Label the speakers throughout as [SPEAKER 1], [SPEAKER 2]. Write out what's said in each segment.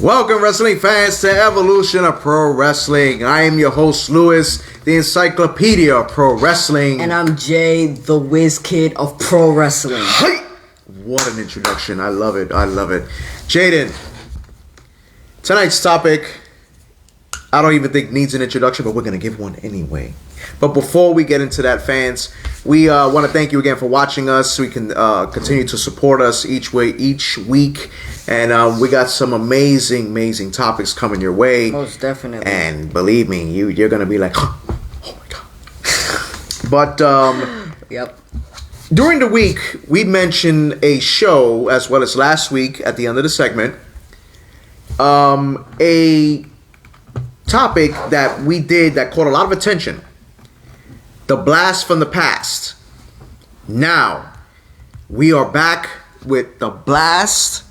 [SPEAKER 1] Welcome, wrestling fans, to Evolution of Pro Wrestling. I am your host, Lewis, the Encyclopedia of Pro Wrestling.
[SPEAKER 2] And I'm Jay, the whiz kid of Pro Wrestling.
[SPEAKER 1] Hi! What an introduction. I love it. I love it. Jaden, tonight's topic, I don't even think needs an introduction, but we're going to give one anyway. But before we get into that, fans, we want to thank you again for watching us. So we can continue to support us each week. And we got some amazing topics coming your way.
[SPEAKER 2] Most definitely.
[SPEAKER 1] And believe me, you're going to be like, oh my God. But
[SPEAKER 2] yep.
[SPEAKER 1] During the week, we mentioned a show, as well as last week at the end of the segment, a topic that we did that caught a lot of attention. The Blast from the Past. Now, we are back with The Blast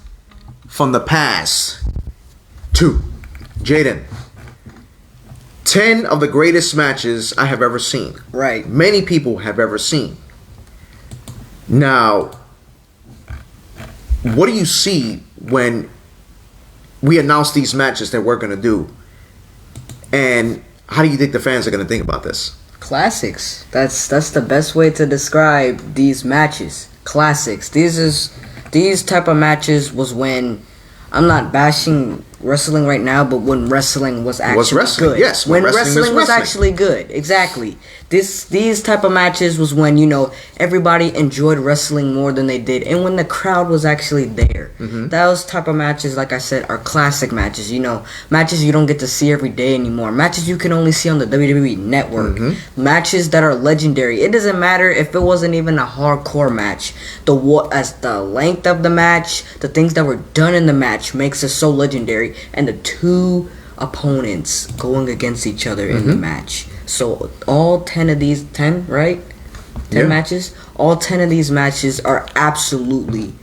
[SPEAKER 1] from the Past 2. Jaden, 10 of the greatest matches I have ever seen.
[SPEAKER 2] Right.
[SPEAKER 1] Many people have ever seen. Now, what do you see when we announce these matches that we're going to do? And how do you think the fans are going to think about this?
[SPEAKER 2] Classics. That's the best way to describe these matches. Classics. These type of matches was when, I'm not bashing wrestling right now, but when wrestling was actually good.
[SPEAKER 1] Yes,
[SPEAKER 2] when wrestling was actually good. Exactly. These type of matches was when, everybody enjoyed wrestling more than they did, and when the crowd was actually there. Mm-hmm. Those type of matches, like I said, are classic matches. Matches you don't get to see every day anymore. Matches you can only see on the WWE Network. Mm-hmm. Matches that are legendary. It doesn't matter if it wasn't even a hardcore match. The length of the match, the things that were done in the match makes it so legendary, and the two opponents going against each other in the match. So all 10 of these, 10, right? 10 matches. All 10 of these matches are absolutely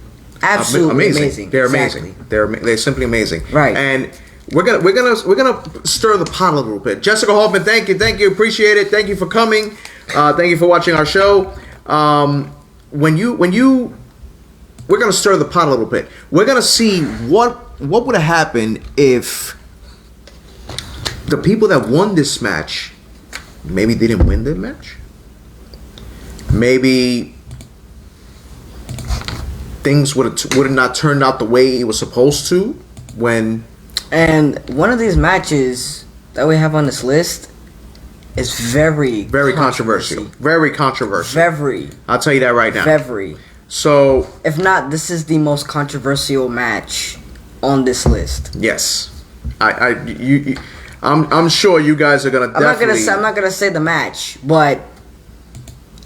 [SPEAKER 2] amazing.
[SPEAKER 1] They're amazing. They're simply amazing.
[SPEAKER 2] Right.
[SPEAKER 1] And we're gonna stir the pot a little bit. Jessica Hoffman, thank you, appreciate it. Thank you for coming. Thank you for watching our show. We're gonna stir the pot a little bit. We're gonna see what would have happened if the people that won this match maybe didn't win the match. Maybe things would have not turned out the way it was supposed to when.
[SPEAKER 2] And one of these matches that we have on this list is very
[SPEAKER 1] controversial. Very controversial.
[SPEAKER 2] Very.
[SPEAKER 1] I'll tell you that right now.
[SPEAKER 2] Very.
[SPEAKER 1] So,
[SPEAKER 2] if not, this is the most controversial match on this list.
[SPEAKER 1] Yes. I'm sure you guys are gonna definitely.
[SPEAKER 2] I'm not gonna say the match, but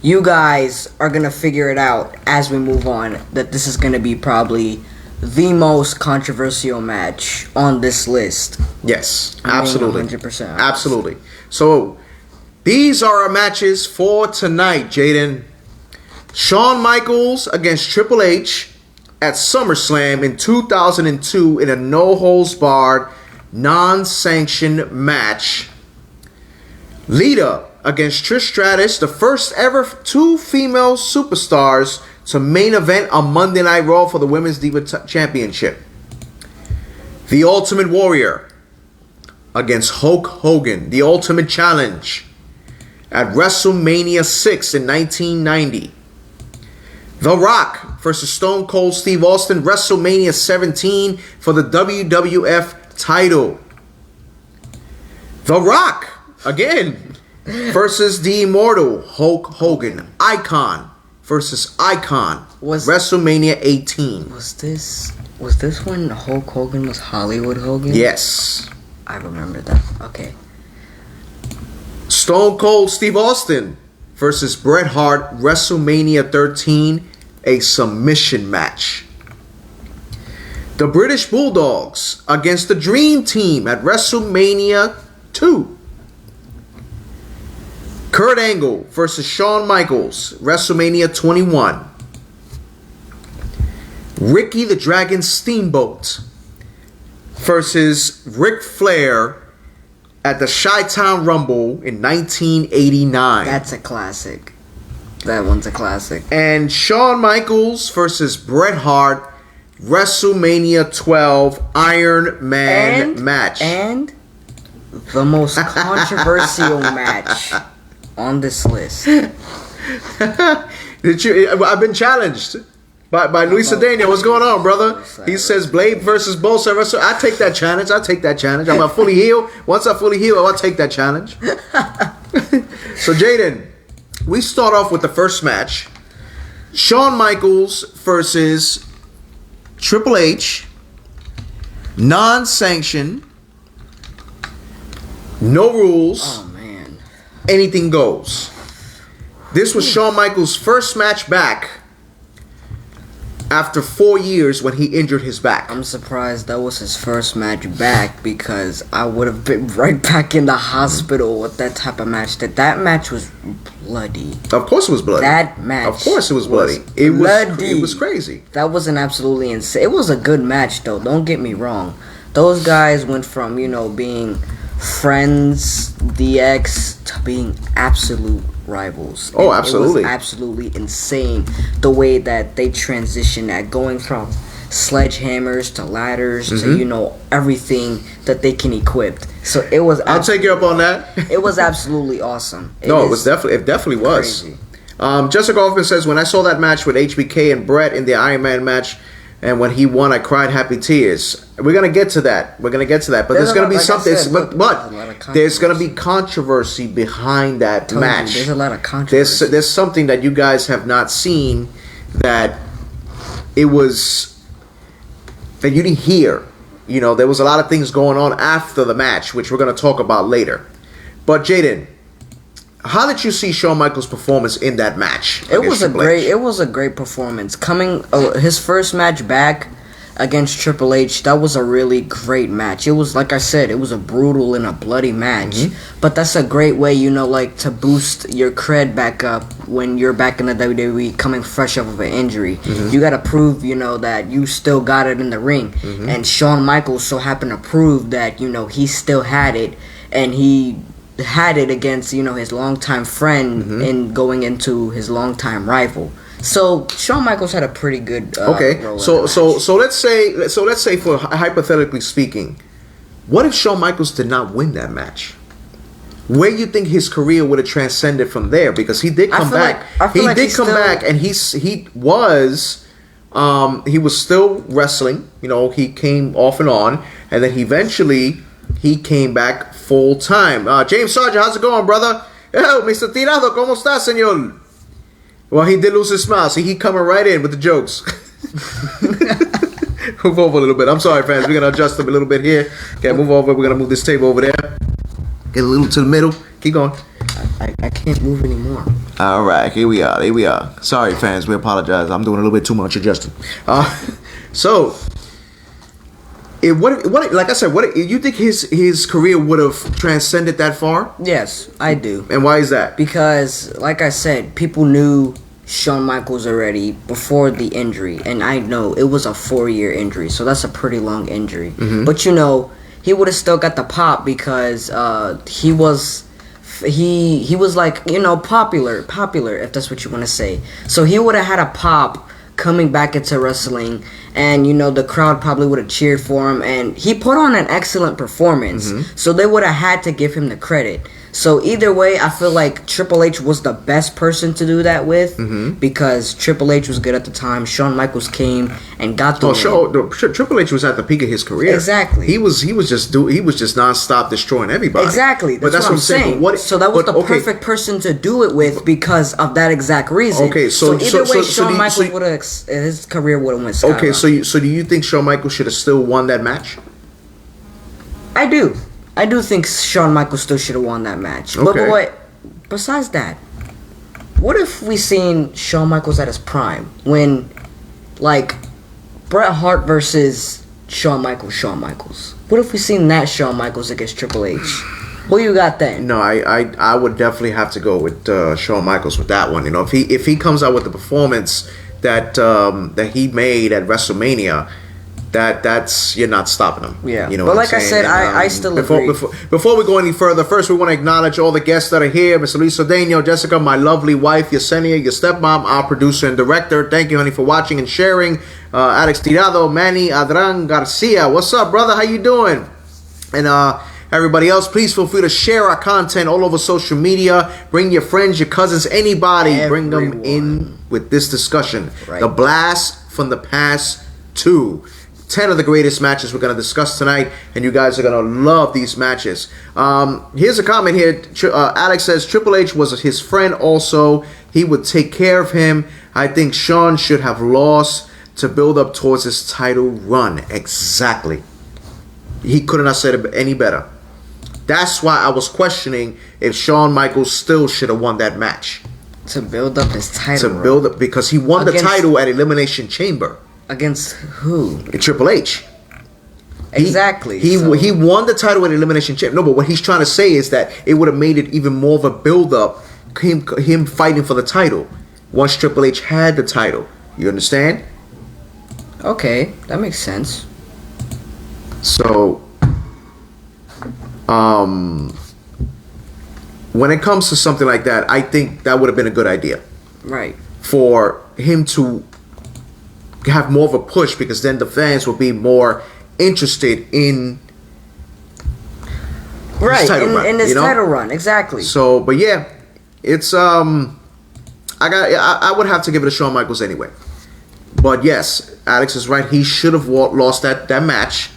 [SPEAKER 2] you guys are gonna figure it out as we move on that this is gonna be probably the most controversial match on this list.
[SPEAKER 1] Yes, absolutely,
[SPEAKER 2] 100%.
[SPEAKER 1] Absolutely. So these are our matches for tonight, Jaden. Shawn Michaels against Triple H at SummerSlam in 2002 in a no-holds-barred, non-sanctioned match. Lita against Trish Stratus, the first ever two female superstars to main event on Monday Night Raw for the Women's Diva Championship. The Ultimate Warrior against Hulk Hogan, the Ultimate Challenge at WrestleMania 6 in 1990. The Rock versus Stone Cold Steve Austin, WrestleMania 17 for the WWF title. The Rock, again, versus the Immortal Hulk Hogan. Icon versus Icon. WrestleMania 18.
[SPEAKER 2] Was this when Hulk Hogan was Hollywood Hogan?
[SPEAKER 1] Yes.
[SPEAKER 2] I remember that. Okay.
[SPEAKER 1] Stone Cold Steve Austin versus Bret Hart, WrestleMania 13, a submission match. The British Bulldogs against the Dream Team at WrestleMania 2. Kurt Angle versus Shawn Michaels, WrestleMania 21. Ricky the Dragon Steamboat versus Ric Flair at the Chi-Town Rumble in 1989.
[SPEAKER 2] That's a classic. That one's a classic.
[SPEAKER 1] And Shawn Michaels versus Bret Hart WrestleMania 12 Iron Man match.
[SPEAKER 2] And the most controversial match on this list.
[SPEAKER 1] I've been challenged by Luis Cedeno. What's going on, brother? He says Blade versus Bosa. I take that challenge. I'm a fully heal. Once I fully heal, I'll take that challenge. So, Jaden, we start off with the first match. Shawn Michaels versus Triple H. Non-sanctioned. No rules.
[SPEAKER 2] Oh, man.
[SPEAKER 1] Anything goes. This was Shawn Michaels' first match back after 4 years when he injured his back.
[SPEAKER 2] I'm surprised that was his first match back because I would have been right back in the hospital with that type of match. That match was bloody.
[SPEAKER 1] Of course it was bloody.
[SPEAKER 2] That match.
[SPEAKER 1] Of course it was bloody. It was crazy.
[SPEAKER 2] That was an absolutely insane. It was a good match though. Don't get me wrong. Those guys went from, being friends, DX, to being absolute rivals.
[SPEAKER 1] Oh, absolutely.
[SPEAKER 2] It was absolutely insane the way that they transitioned at going from sledgehammers to ladders to, everything that they can equip. So it was...
[SPEAKER 1] I'll take you up on that.
[SPEAKER 2] It was absolutely awesome.
[SPEAKER 1] It definitely was.
[SPEAKER 2] Crazy.
[SPEAKER 1] Jessica Hoffman says, when I saw that match with HBK and Brett in the Iron Man match, and when he won, I cried happy tears. We're gonna get to that. But there's gonna be something. But there's gonna be controversy behind that match.
[SPEAKER 2] There's a lot of controversy.
[SPEAKER 1] There's something that you guys have not seen that it was that you didn't hear. There was a lot of things going on after the match, which we're gonna talk about later. But Jaden, how did you see Shawn Michaels' performance in that match?
[SPEAKER 2] It was a great performance. His first match back against Triple H, that was a really great match. It was, like I said, it was a brutal and a bloody match. But that's a great way, to boost your cred back up when you're back in the WWE coming fresh off of an injury. You got to prove, that you still got it in the ring. And Shawn Michaels so happened to prove that, he still had it, and he had it against his longtime friend and going into his longtime rival. So Shawn Michaels had a pretty good role in
[SPEAKER 1] so let's say for hypothetically speaking, what if Shawn Michaels did not win that match? Where you think his career would have transcended from there? Because he did come back. He did come back, and he was still wrestling. He came off and on, and then he came back full time. James Sargent, how's it going, brother? Yo, Mr. Tirado, ¿cómo está, señor? Well, he did lose his smile. See, he coming right in with the jokes. Move over a little bit. I'm sorry, fans. We're going to adjust them a little bit here. Okay, move over. We're going to move this table over there. Get a little to the middle. Keep going.
[SPEAKER 2] I can't move anymore.
[SPEAKER 1] All right, here we are. Sorry, fans. We apologize. I'm doing a little bit too much adjusting. Like I said, you think his career would have transcended that far?
[SPEAKER 2] Yes, I do.
[SPEAKER 1] And why is that?
[SPEAKER 2] Because, like I said, people knew Shawn Michaels already before the injury, and I know it was a 4-year injury, so that's a pretty long injury. But he would have still got the pop because he was like popular if that's what you want to say. So he would have had a pop coming back into wrestling, and the crowd probably would have cheered for him, and he put on an excellent performance. So they would have had to give him the credit. So either way, I feel like Triple H was the best person to do that with because Triple H was good at the time. Shawn Michaels came and got the win.
[SPEAKER 1] Triple H was at the peak of his career.
[SPEAKER 2] Exactly.
[SPEAKER 1] He was just nonstop destroying everybody.
[SPEAKER 2] Exactly. That's what I'm saying. So that was the perfect person to do it with because of that exact reason.
[SPEAKER 1] Okay. So
[SPEAKER 2] either way, Shawn Michaels would have his career would have went skyrocket.
[SPEAKER 1] Okay. So do you think Shawn Michaels should have still won that match?
[SPEAKER 2] I do. I do think Shawn Michaels still should have won that match.
[SPEAKER 1] Okay.
[SPEAKER 2] But besides that, what if we seen Shawn Michaels at his prime when, like, Bret Hart versus Shawn Michaels? What if we seen that Shawn Michaels against Triple H? Who you got then?
[SPEAKER 1] No, I would definitely have to go with Shawn Michaels with that one. If he comes out with the performance that he made at WrestleMania, that's you're not stopping them.
[SPEAKER 2] Yeah.
[SPEAKER 1] You know
[SPEAKER 2] but
[SPEAKER 1] what
[SPEAKER 2] like
[SPEAKER 1] I'm
[SPEAKER 2] I
[SPEAKER 1] saying?
[SPEAKER 2] said, I still agree.
[SPEAKER 1] Before we go any further, first we want to acknowledge all the guests that are here. Mr. Luis Cedeno, Jessica, my lovely wife, Yesenia, your stepmom, our producer and director. Thank you, honey, for watching and sharing. Alex Tirado, Manny Adran Garcia. What's up, brother? How you doing? And everybody else, please feel free to share our content all over social media. Bring your friends, your cousins, anybody. Bring them in with this discussion. Right. The blast from the past 2. 10 of the greatest matches we're going to discuss tonight, and you guys are going to love these matches. Here's a comment here. Alex says, Triple H was his friend also. He would take care of him. I think Shawn should have lost to build up towards his title run. Exactly. He couldn't have said it any better. That's why I was questioning if Shawn Michaels still should have won that match.
[SPEAKER 2] To build up his title
[SPEAKER 1] run. To build up, because he won the title at Elimination Chamber.
[SPEAKER 2] Against who?
[SPEAKER 1] Triple H.
[SPEAKER 2] Exactly.
[SPEAKER 1] He won the title at Elimination Chamber. No, but what he's trying to say is that it would have made it even more of a build-up, him fighting for the title once Triple H had the title. You understand?
[SPEAKER 2] Okay, that makes sense.
[SPEAKER 1] So, when it comes to something like that, I think that would have been a good idea.
[SPEAKER 2] Right.
[SPEAKER 1] For him to have more of a push, because then the fans will be more interested in
[SPEAKER 2] his title run, exactly.
[SPEAKER 1] So, but yeah, it's I would have to give it to Shawn Michaels anyway. But yes, Alex is right. He should have lost that match.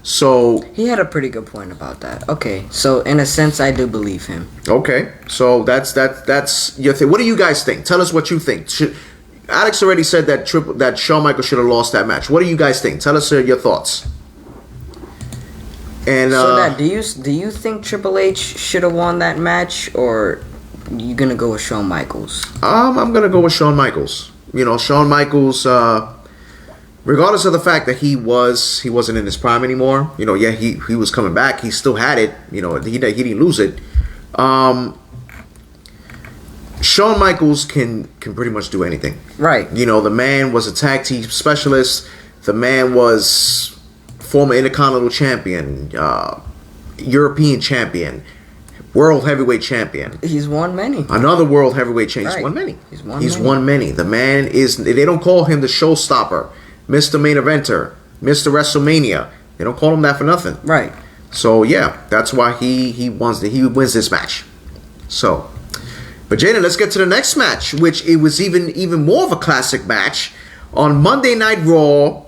[SPEAKER 1] So
[SPEAKER 2] he had a pretty good point about that. Okay, so in a sense, I do believe him.
[SPEAKER 1] Okay, so that's your thing. What do you guys think? Tell us what you think. Alex already said that Shawn Michaels should have lost that match. What do you guys think? Tell us your thoughts. And
[SPEAKER 2] so do you think Triple H should have won that match, or you gonna go with Shawn Michaels?
[SPEAKER 1] I'm gonna go with Shawn Michaels. You know, Shawn Michaels, regardless of the fact that he wasn't in his prime anymore. You know, yeah, he was coming back. He still had it. You know, he didn't lose it. Shawn Michaels can pretty much do anything.
[SPEAKER 2] Right.
[SPEAKER 1] You know, the man was a tag team specialist. The man was former Intercontinental Champion, European Champion, World Heavyweight Champion.
[SPEAKER 2] He's won many.
[SPEAKER 1] Another World Heavyweight Champion.
[SPEAKER 2] Right.
[SPEAKER 1] He's won many.
[SPEAKER 2] He's won many.
[SPEAKER 1] The man is, they don't call him the showstopper, Mr. Main Eventer, Mr. WrestleMania. They don't call him that for nothing.
[SPEAKER 2] Right.
[SPEAKER 1] So, yeah, that's why he wins this match. So, but Jaden, let's get to the next match, which it was even more of a classic match on Monday Night Raw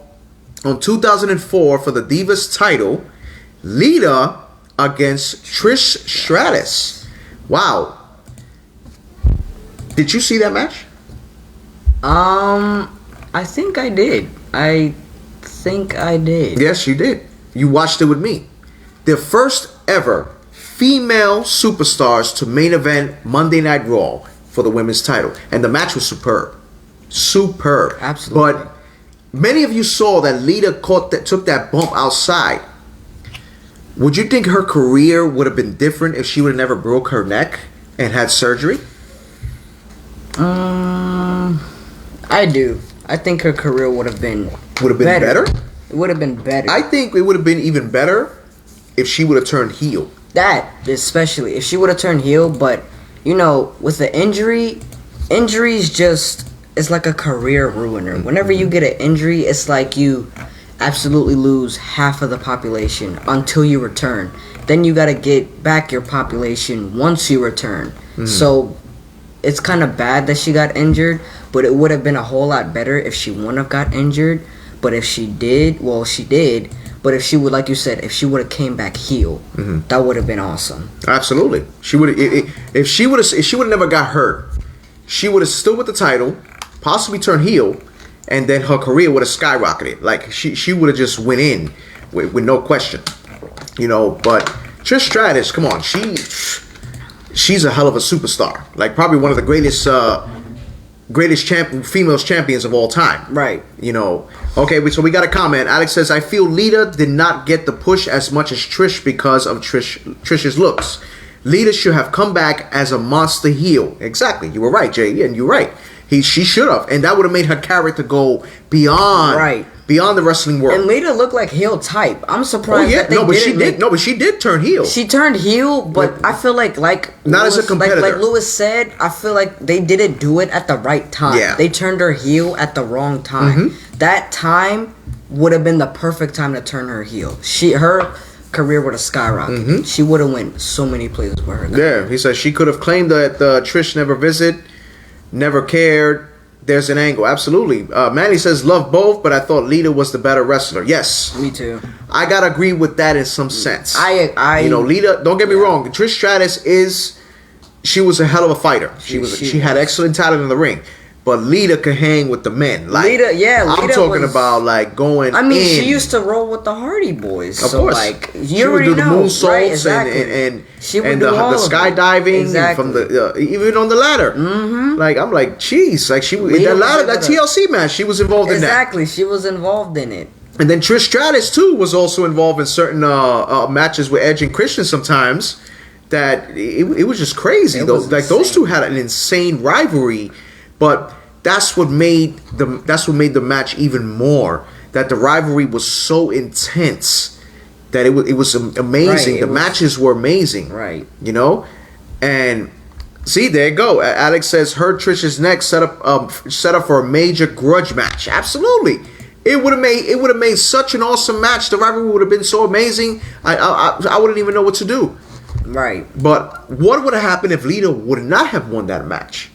[SPEAKER 1] on 2004 for the Divas title. Lita against Trish Stratus. Wow. Did you see that match?
[SPEAKER 2] I think I did.
[SPEAKER 1] Yes, you did. You watched it with me. The first ever female superstars to main event Monday Night Raw for the women's title. And the match was superb. Superb.
[SPEAKER 2] Absolutely.
[SPEAKER 1] But many of you saw that Lita took that bump outside. Would you think her career would have been different if she would have never broke her neck and had surgery?
[SPEAKER 2] I do. I think her career would have been
[SPEAKER 1] better?
[SPEAKER 2] It would have been better.
[SPEAKER 1] I think it would have been even better if she would have turned heel.
[SPEAKER 2] That, especially. If she would have turned heel, but, you know, with the injuries just, it's like a career ruiner. Mm-hmm. Whenever you get an injury, it's like you absolutely lose half of the population until you return. Then you got to get back your population once you return. Mm-hmm. So it's kind of bad that she got injured, but it would have been a whole lot better if she wouldn't have got injured. But if she did, well, she did. But if she would, like you said, if she would have came back heel, mm-hmm. that would have been awesome.
[SPEAKER 1] Absolutely. She would if she would have never got hurt, she would have stood with the title, possibly turned heel, and then her career would have skyrocketed. Like she would have just went in with no question. You know, but Trish Stratus, come on, she's a hell of a superstar. Like probably one of the greatest female champions of all time.
[SPEAKER 2] Right.
[SPEAKER 1] You know. Okay, so we got a comment. Alex says, I feel Lita did not get the push as much as Trish because of Trish's looks. Lita should have come back as a monster heel. Exactly. You were right, Jay. And you're right. She should have, and that would have made her character go beyond the wrestling world.
[SPEAKER 2] And Lita looked like heel type. I'm surprised. That they
[SPEAKER 1] but she did turn heel.
[SPEAKER 2] She turned heel, but I feel like
[SPEAKER 1] not
[SPEAKER 2] Lewis,
[SPEAKER 1] as a competitor.
[SPEAKER 2] Like Lewis said, I feel like they didn't do it at the right time.
[SPEAKER 1] Yeah.
[SPEAKER 2] They turned her heel at the wrong time. That time would have been the perfect time to turn her heel. Her career would have skyrocketed. She would have went so many places for her.
[SPEAKER 1] Yeah, he said she could have claimed that Trish never never cared. There's an angle, absolutely. Manny says love both, but I thought Lita was the better wrestler. Yes,
[SPEAKER 2] me too.
[SPEAKER 1] I gotta agree with that in some sense.
[SPEAKER 2] I
[SPEAKER 1] Lita. Don't get me wrong. Trish Stratus she was a hell of a fighter. She had excellent talent in the ring. But Lita could hang with the men. Lita I'm talking about like going.
[SPEAKER 2] I mean, she used to roll with the Hardy Boys.
[SPEAKER 1] Of course,
[SPEAKER 2] like
[SPEAKER 1] she would do the moonsaults
[SPEAKER 2] right? Exactly.
[SPEAKER 1] and
[SPEAKER 2] she would
[SPEAKER 1] and
[SPEAKER 2] do
[SPEAKER 1] the skydiving from the even on the ladder. Like I'm like, jeez, like she in that ladder, that TLC match, she was involved in that.
[SPEAKER 2] Exactly, she was involved in it.
[SPEAKER 1] And then Trish Stratus too was also involved in certain matches with Edge and Christian sometimes. That it was just crazy. Those two had an insane rivalry. But that's what made the match even more. That the rivalry was so intense that it was amazing. The matches were amazing.
[SPEAKER 2] Right.
[SPEAKER 1] And see, there you go. Alex says her Trish's neck set up for a major grudge match. Absolutely. It would have made such an awesome match. The rivalry would have been so amazing. I wouldn't even know what to do.
[SPEAKER 2] Right.
[SPEAKER 1] But what would have happened if Lita would not have won that match?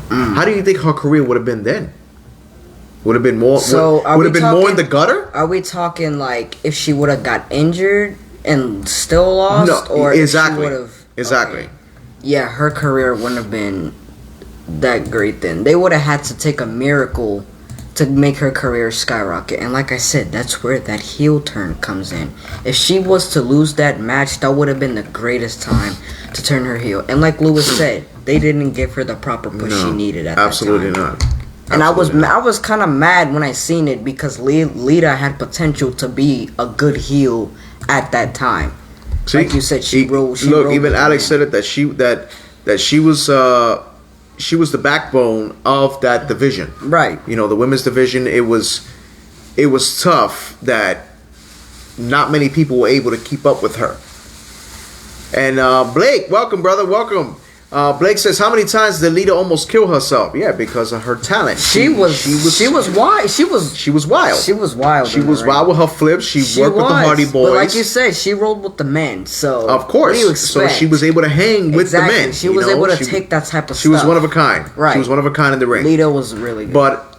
[SPEAKER 1] How do you think her career would have been then? Would have been more. Would have been more in the gutter.
[SPEAKER 2] Are we talking like if she would have got injured and still lost,
[SPEAKER 1] no,
[SPEAKER 2] or
[SPEAKER 1] exactly,
[SPEAKER 2] if she would have?
[SPEAKER 1] Exactly.
[SPEAKER 2] Okay. Yeah, her career wouldn't have been that great then. They would have had to take a miracle to make her career skyrocket. And like I said, that's where that heel turn comes in. If she was to lose that match, that would have been the greatest time to turn her heel. And like Lewis said, they didn't give her the proper push she needed at that time.
[SPEAKER 1] Absolutely not.
[SPEAKER 2] And I was kind of mad when I seen it because Lita had potential to be a good heel at that time. See, like you said, she rolled.
[SPEAKER 1] Even Alex said it that she was the backbone of that division.
[SPEAKER 2] Right.
[SPEAKER 1] The women's division. It was tough that not many people were able to keep up with her. And Blake, welcome, brother, welcome. Blake says, how many times did Lita almost kill herself? Yeah, because of her talent.
[SPEAKER 2] She was wild. She was wild. She was
[SPEAKER 1] wild with her flips. She worked with the Hardy Boys.
[SPEAKER 2] But like you said, she rolled with the men. So
[SPEAKER 1] of course,
[SPEAKER 2] what do you expect?
[SPEAKER 1] So she was able to hang with the men.
[SPEAKER 2] She was able to take that type of stuff.
[SPEAKER 1] She was one of a kind.
[SPEAKER 2] Right.
[SPEAKER 1] She was one of a kind in the ring.
[SPEAKER 2] Lita was really good.
[SPEAKER 1] But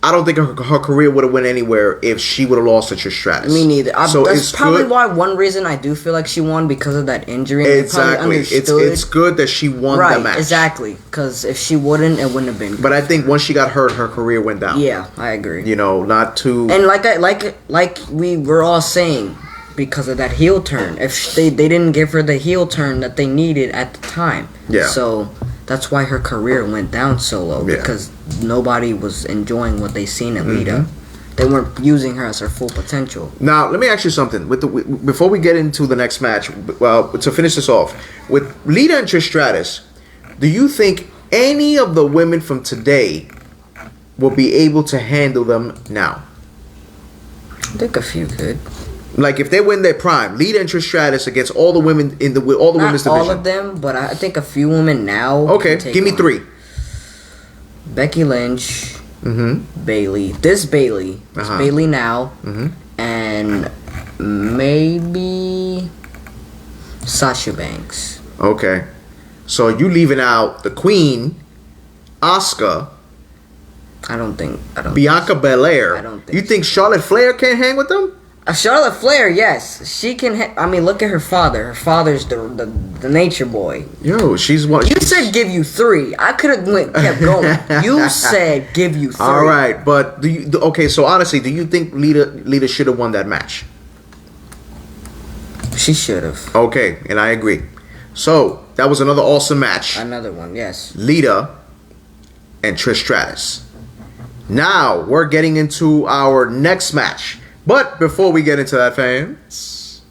[SPEAKER 1] I don't think her career would have went anywhere if she would have lost to Trish Stratus.
[SPEAKER 2] Me neither. That's probably why one reason I do feel like she won because of that injury.
[SPEAKER 1] Exactly. It's good that she won the match.
[SPEAKER 2] Exactly. Because if she wouldn't, it wouldn't have been good.
[SPEAKER 1] But I think once she got hurt, her career went down.
[SPEAKER 2] Yeah, I agree.
[SPEAKER 1] Not too.
[SPEAKER 2] And like we were all saying, because of that heel turn, if they didn't give her the heel turn that they needed at the time.
[SPEAKER 1] Yeah.
[SPEAKER 2] So that's why her career went down so low because nobody was enjoying what they seen at Lita. They weren't using her as her full potential.
[SPEAKER 1] Now, let me ask you something. Before we get into the next match, to finish this off, with Lita and Trish Stratus, do you think any of the women from today will be able to handle them now?
[SPEAKER 2] I think a few could.
[SPEAKER 1] Like if they win their prime, Lita and Trish Stratus against all the women in all the women's division.
[SPEAKER 2] Not all of them, but I think a few women now.
[SPEAKER 1] Okay, give me three.
[SPEAKER 2] Becky Lynch, Bailey. This Bailey. It's Bailey now, and maybe Sasha Banks.
[SPEAKER 1] Okay, so you leaving out the Queen, Asuka.
[SPEAKER 2] I don't think.
[SPEAKER 1] Bianca Belair.
[SPEAKER 2] I don't think.
[SPEAKER 1] You think Charlotte Flair can't hang with them?
[SPEAKER 2] Charlotte Flair, yes, she can. I mean, look at her father. Her father's the nature boy.
[SPEAKER 1] Yo, she's one.
[SPEAKER 2] You said give you three. I could have kept going. You said give you three.
[SPEAKER 1] All right, but okay? So honestly, do you think Lita should have won that match?
[SPEAKER 2] She should have.
[SPEAKER 1] Okay, and I agree. So that was another awesome match.
[SPEAKER 2] Another one, yes.
[SPEAKER 1] Lita and Trish Stratus. Now we're getting into our next match. But before we get into that, fans,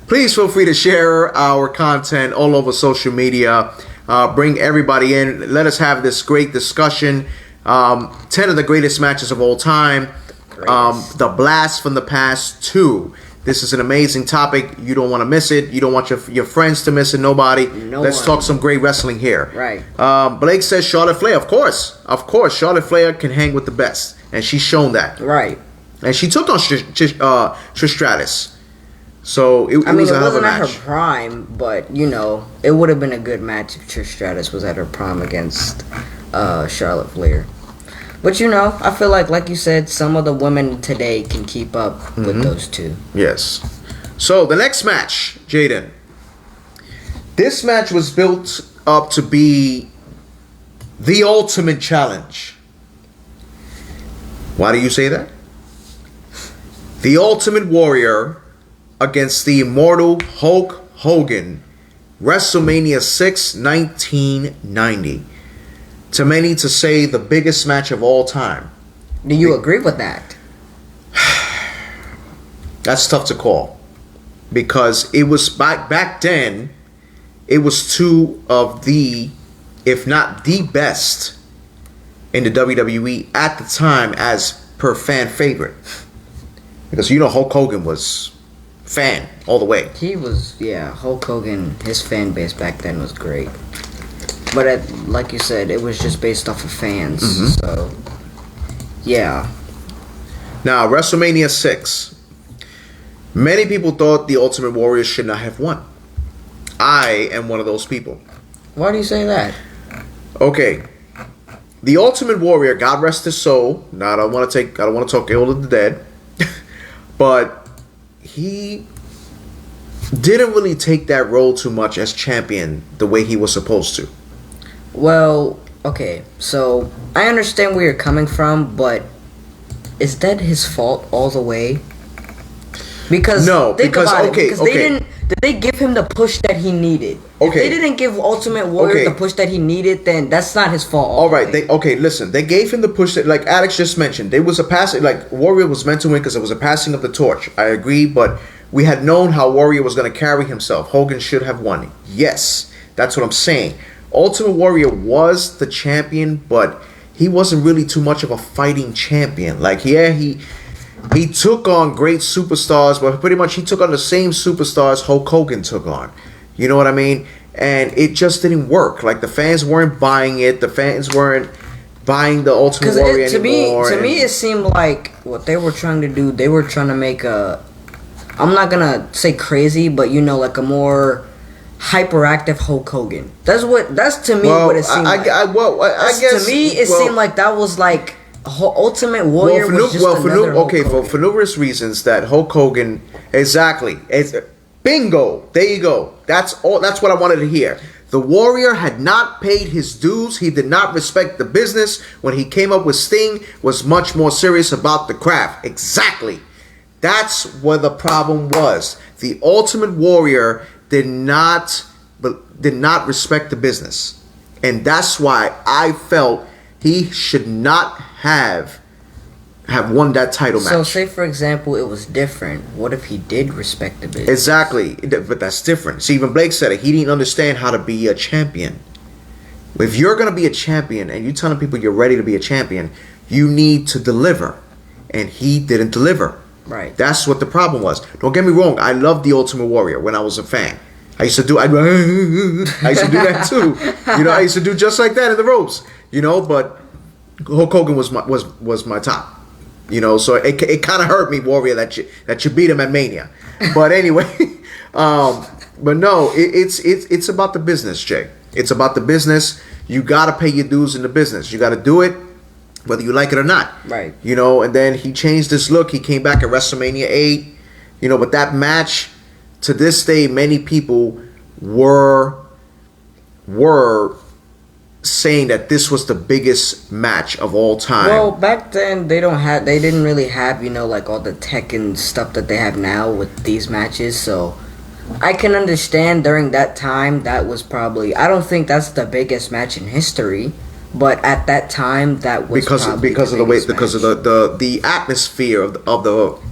[SPEAKER 1] please feel free to share our content all over social media. Bring everybody in. Let us have this great discussion. 10 of the greatest matches of all time. The Blast from the Past 2. This is an amazing topic. You don't want to miss it. You don't want your friends to miss it. Nobody. Let's talk some great wrestling here.
[SPEAKER 2] Right.
[SPEAKER 1] Blake says Charlotte Flair. Of course. Charlotte Flair can hang with the best. And she's shown that.
[SPEAKER 2] Right.
[SPEAKER 1] And she took on Trish Stratus. So it was a hell of a match.
[SPEAKER 2] It wasn't at her prime, but, it would have been a good match if Trish Stratus was at her prime against Charlotte Flair. But I feel like you said, some of the women today can keep up with those two.
[SPEAKER 1] Yes. So the next match, Jaden. This match was built up to be the ultimate challenge. Why do you say that? The Ultimate Warrior against the Immortal Hulk Hogan. WrestleMania 6, 1990. To many to say the biggest match of all time.
[SPEAKER 2] Do you agree with that?
[SPEAKER 1] That's tough to call. Because it was back then, it was two of the, if not the best in the WWE at the time as per fan favorite. Because Hulk Hogan was fan all the way.
[SPEAKER 2] He was, Hulk Hogan, his fan base back then was great. But like you said, it was just based off of fans. So, yeah.
[SPEAKER 1] Now, WrestleMania 6. Many people thought the Ultimate Warrior should not have won. I am one of those people.
[SPEAKER 2] Why do you say that?
[SPEAKER 1] Okay. The Ultimate Warrior, God rest his soul. Now, I don't want to talk ill of the dead. But he didn't really take that role too much as champion the way he was supposed to.
[SPEAKER 2] Well, okay, so I understand where you're coming from, but is that his fault all the way? Because did they give him the push that he needed?
[SPEAKER 1] Okay.
[SPEAKER 2] If they didn't give Ultimate Warrior the push that he needed, then that's not his fault.
[SPEAKER 1] All right, listen. They gave him the push that, like Alex just mentioned, there was a passing. Like Warrior was meant to win because it was a passing of the torch. I agree, but we had known how Warrior was going to carry himself. Hogan should have won. Yes, that's what I'm saying. Ultimate Warrior was the champion, but he wasn't really too much of a fighting champion. Like, he took on great superstars, but pretty much he took on the same superstars Hulk Hogan took on. You know what I mean? And it just didn't work. Like, the fans weren't buying it. The fans weren't buying the Ultimate Warrior anymore.
[SPEAKER 2] To me, it seemed like what they were trying to do, they were trying to make I'm not going to say crazy, but, like a more hyperactive Hulk Hogan. That's to me what it seemed like. I guess to me it seemed like that was like Ultimate Warrior was just another Hulk Hogan.
[SPEAKER 1] For numerous reasons that Hulk Hogan exactly. Bingo. There you go. That's what I wanted to hear. The Warrior had not paid his dues. He did not respect the business. When he came up with Sting, was much more serious about the craft. Exactly. That's where the problem was. The Ultimate Warrior did not respect the business, and that's why I felt he should not have won that title match.
[SPEAKER 2] So, say for example, it was different. What if he did respect the business?
[SPEAKER 1] Exactly, but that's different. See, even Blake said it. He didn't understand how to be a champion. If you're gonna be a champion and you're telling people you're ready to be a champion, you need to deliver, and he didn't deliver.
[SPEAKER 2] Right.
[SPEAKER 1] That's what the problem was. Don't get me wrong. I loved the Ultimate Warrior when I was a fan. I used to do that too. I used to do just like that in the ropes. But Hulk Hogan was my top. So it kind of hurt me, Warrior, that you beat him at Mania. But anyway, but no, it's about the business, Jay. It's about the business. You gotta pay your dues in the business. You gotta do it, whether you like it or not.
[SPEAKER 2] Right.
[SPEAKER 1] And then he changed his look. He came back at WrestleMania 8. But that match, to this day, many people were saying that this was the biggest match of all time.
[SPEAKER 2] Well, back then they didn't really have, like all the tech and stuff that they have now with these matches. So I can understand during that time that was probably, I don't think that's the biggest match in history. But at that time, that was
[SPEAKER 1] because of the atmosphere of the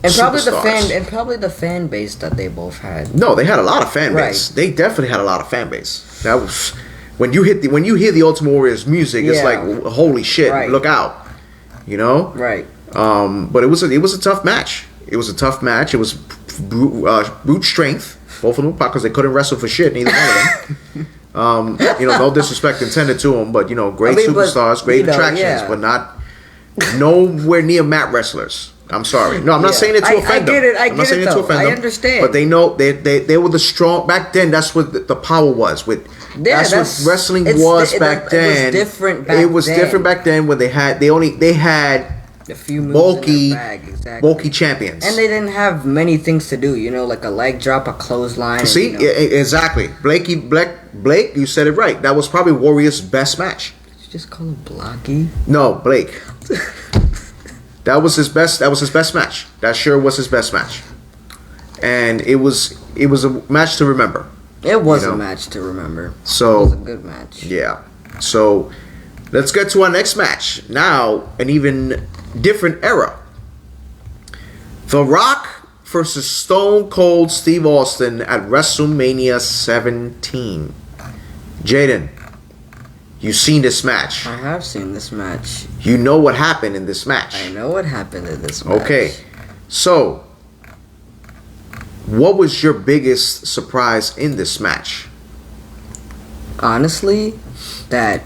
[SPEAKER 2] and probably
[SPEAKER 1] superstars.
[SPEAKER 2] probably the fan base that they both had.
[SPEAKER 1] No, they had a lot of fan base.
[SPEAKER 2] Right.
[SPEAKER 1] They definitely had a lot of fan base. That was when you hear the Ultimate Warrior's music, it's
[SPEAKER 2] Yeah.
[SPEAKER 1] like holy shit,
[SPEAKER 2] Right.
[SPEAKER 1] look out, you know.
[SPEAKER 2] Right.
[SPEAKER 1] But it was a tough match. It was a tough match. It was brute strength. Both of them, because they couldn't wrestle for shit. Neither one of them. No disrespect intended to them, but great superstars, great attractions, but not nowhere near mat wrestlers. I'm sorry. No, I'm not saying it to offend them. I'm not saying it to offend them.
[SPEAKER 2] I understand.
[SPEAKER 1] But they know they were the strong back then. That's what the power was. That's what wrestling was back then.
[SPEAKER 2] It was different back then.
[SPEAKER 1] It was different back then when they had
[SPEAKER 2] a few moves in their bag, exactly.
[SPEAKER 1] bulky champions,
[SPEAKER 2] and they didn't have many things to do. Like a leg drop, a clothesline.
[SPEAKER 1] See, exactly. Blake, you said it right. That was probably Warrior's best match.
[SPEAKER 2] Did you just call him Blocky?
[SPEAKER 1] No, Blake. That was his best. That was his best match. That sure was his best match, and it was a match to remember.
[SPEAKER 2] It was a match to remember.
[SPEAKER 1] So
[SPEAKER 2] it was a good match.
[SPEAKER 1] Yeah. So let's get to our next match. Now, an even different era. The Rock versus Stone Cold Steve Austin at WrestleMania 17. Jaden, you've seen this match.
[SPEAKER 2] I have seen this match.
[SPEAKER 1] You know what happened in this match.
[SPEAKER 2] I know what happened in this match.
[SPEAKER 1] Okay. So, what was your biggest surprise in this match?
[SPEAKER 2] Honestly, that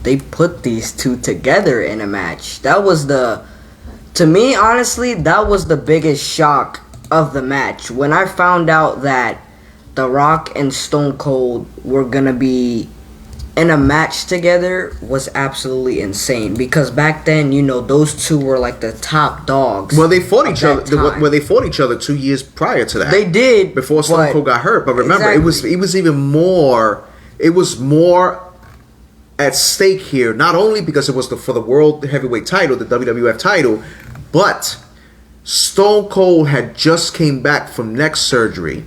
[SPEAKER 2] they put these two together in a match. To me, honestly, that was the biggest shock of the match. When I found out that The Rock and Stone Cold were gonna be in a match together was absolutely insane. Because back then, those two were like the top dogs.
[SPEAKER 1] Well, they fought each other. Well, they fought each other 2 years prior to that.
[SPEAKER 2] They did
[SPEAKER 1] before Stone Cold got hurt. But remember,
[SPEAKER 2] exactly.
[SPEAKER 1] it was even more. It was more at stake here. Not only because it was for the World Heavyweight title, the WWF title, but Stone Cold had just came back from neck surgery,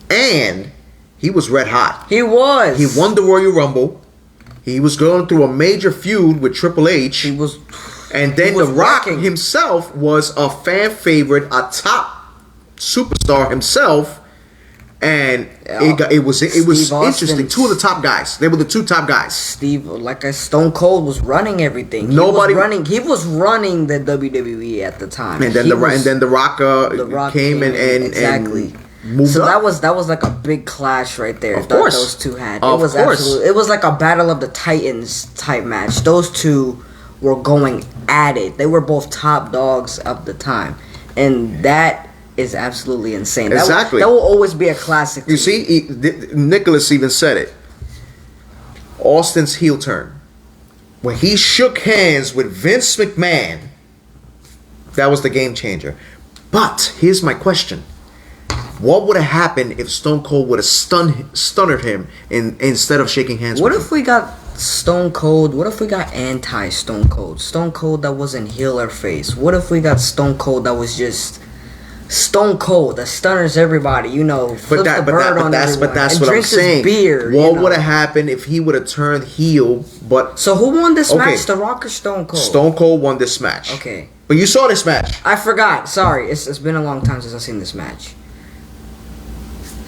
[SPEAKER 1] and he was red hot.
[SPEAKER 2] He was.
[SPEAKER 1] He won the Royal Rumble. He was going through a major feud with Triple H.
[SPEAKER 2] He was.
[SPEAKER 1] And then The Rock himself was a fan favorite, a top superstar himself. And it was interesting. Two of the top guys. They were the two top guys.
[SPEAKER 2] Stone Cold was running everything. He was running the WWE at the time.
[SPEAKER 1] And then the Rock came and
[SPEAKER 2] exactly.
[SPEAKER 1] moved
[SPEAKER 2] so
[SPEAKER 1] up.
[SPEAKER 2] that was like a big clash right there.
[SPEAKER 1] Of course,
[SPEAKER 2] those two had.
[SPEAKER 1] It
[SPEAKER 2] was like a Battle of the Titans type match. Those two were going at it. They were both top dogs of the time, and that is absolutely insane.
[SPEAKER 1] Exactly.
[SPEAKER 2] That will always be a classic.
[SPEAKER 1] You see, Nicholas even said it. Austin's heel turn. When he shook hands with Vince McMahon, that was the game changer. But here's my question. What would have happened if Stone Cold would have stunned him instead of shaking hands with him?
[SPEAKER 2] What if we got Stone Cold? What if we got anti-Stone Cold? Stone Cold that wasn't heel or face? What if we got Stone Cold that was just Stone Cold that stunners everybody, flips the bird on everyone,
[SPEAKER 1] but that's
[SPEAKER 2] and
[SPEAKER 1] what I'm
[SPEAKER 2] drinks his
[SPEAKER 1] saying.
[SPEAKER 2] beer.
[SPEAKER 1] What would have happened if he would have turned heel? But
[SPEAKER 2] so who won this match? The Rock or Stone Cold?
[SPEAKER 1] Stone Cold won this match.
[SPEAKER 2] Okay,
[SPEAKER 1] but you saw this match.
[SPEAKER 2] I forgot. Sorry, it's been a long time since I've seen this match.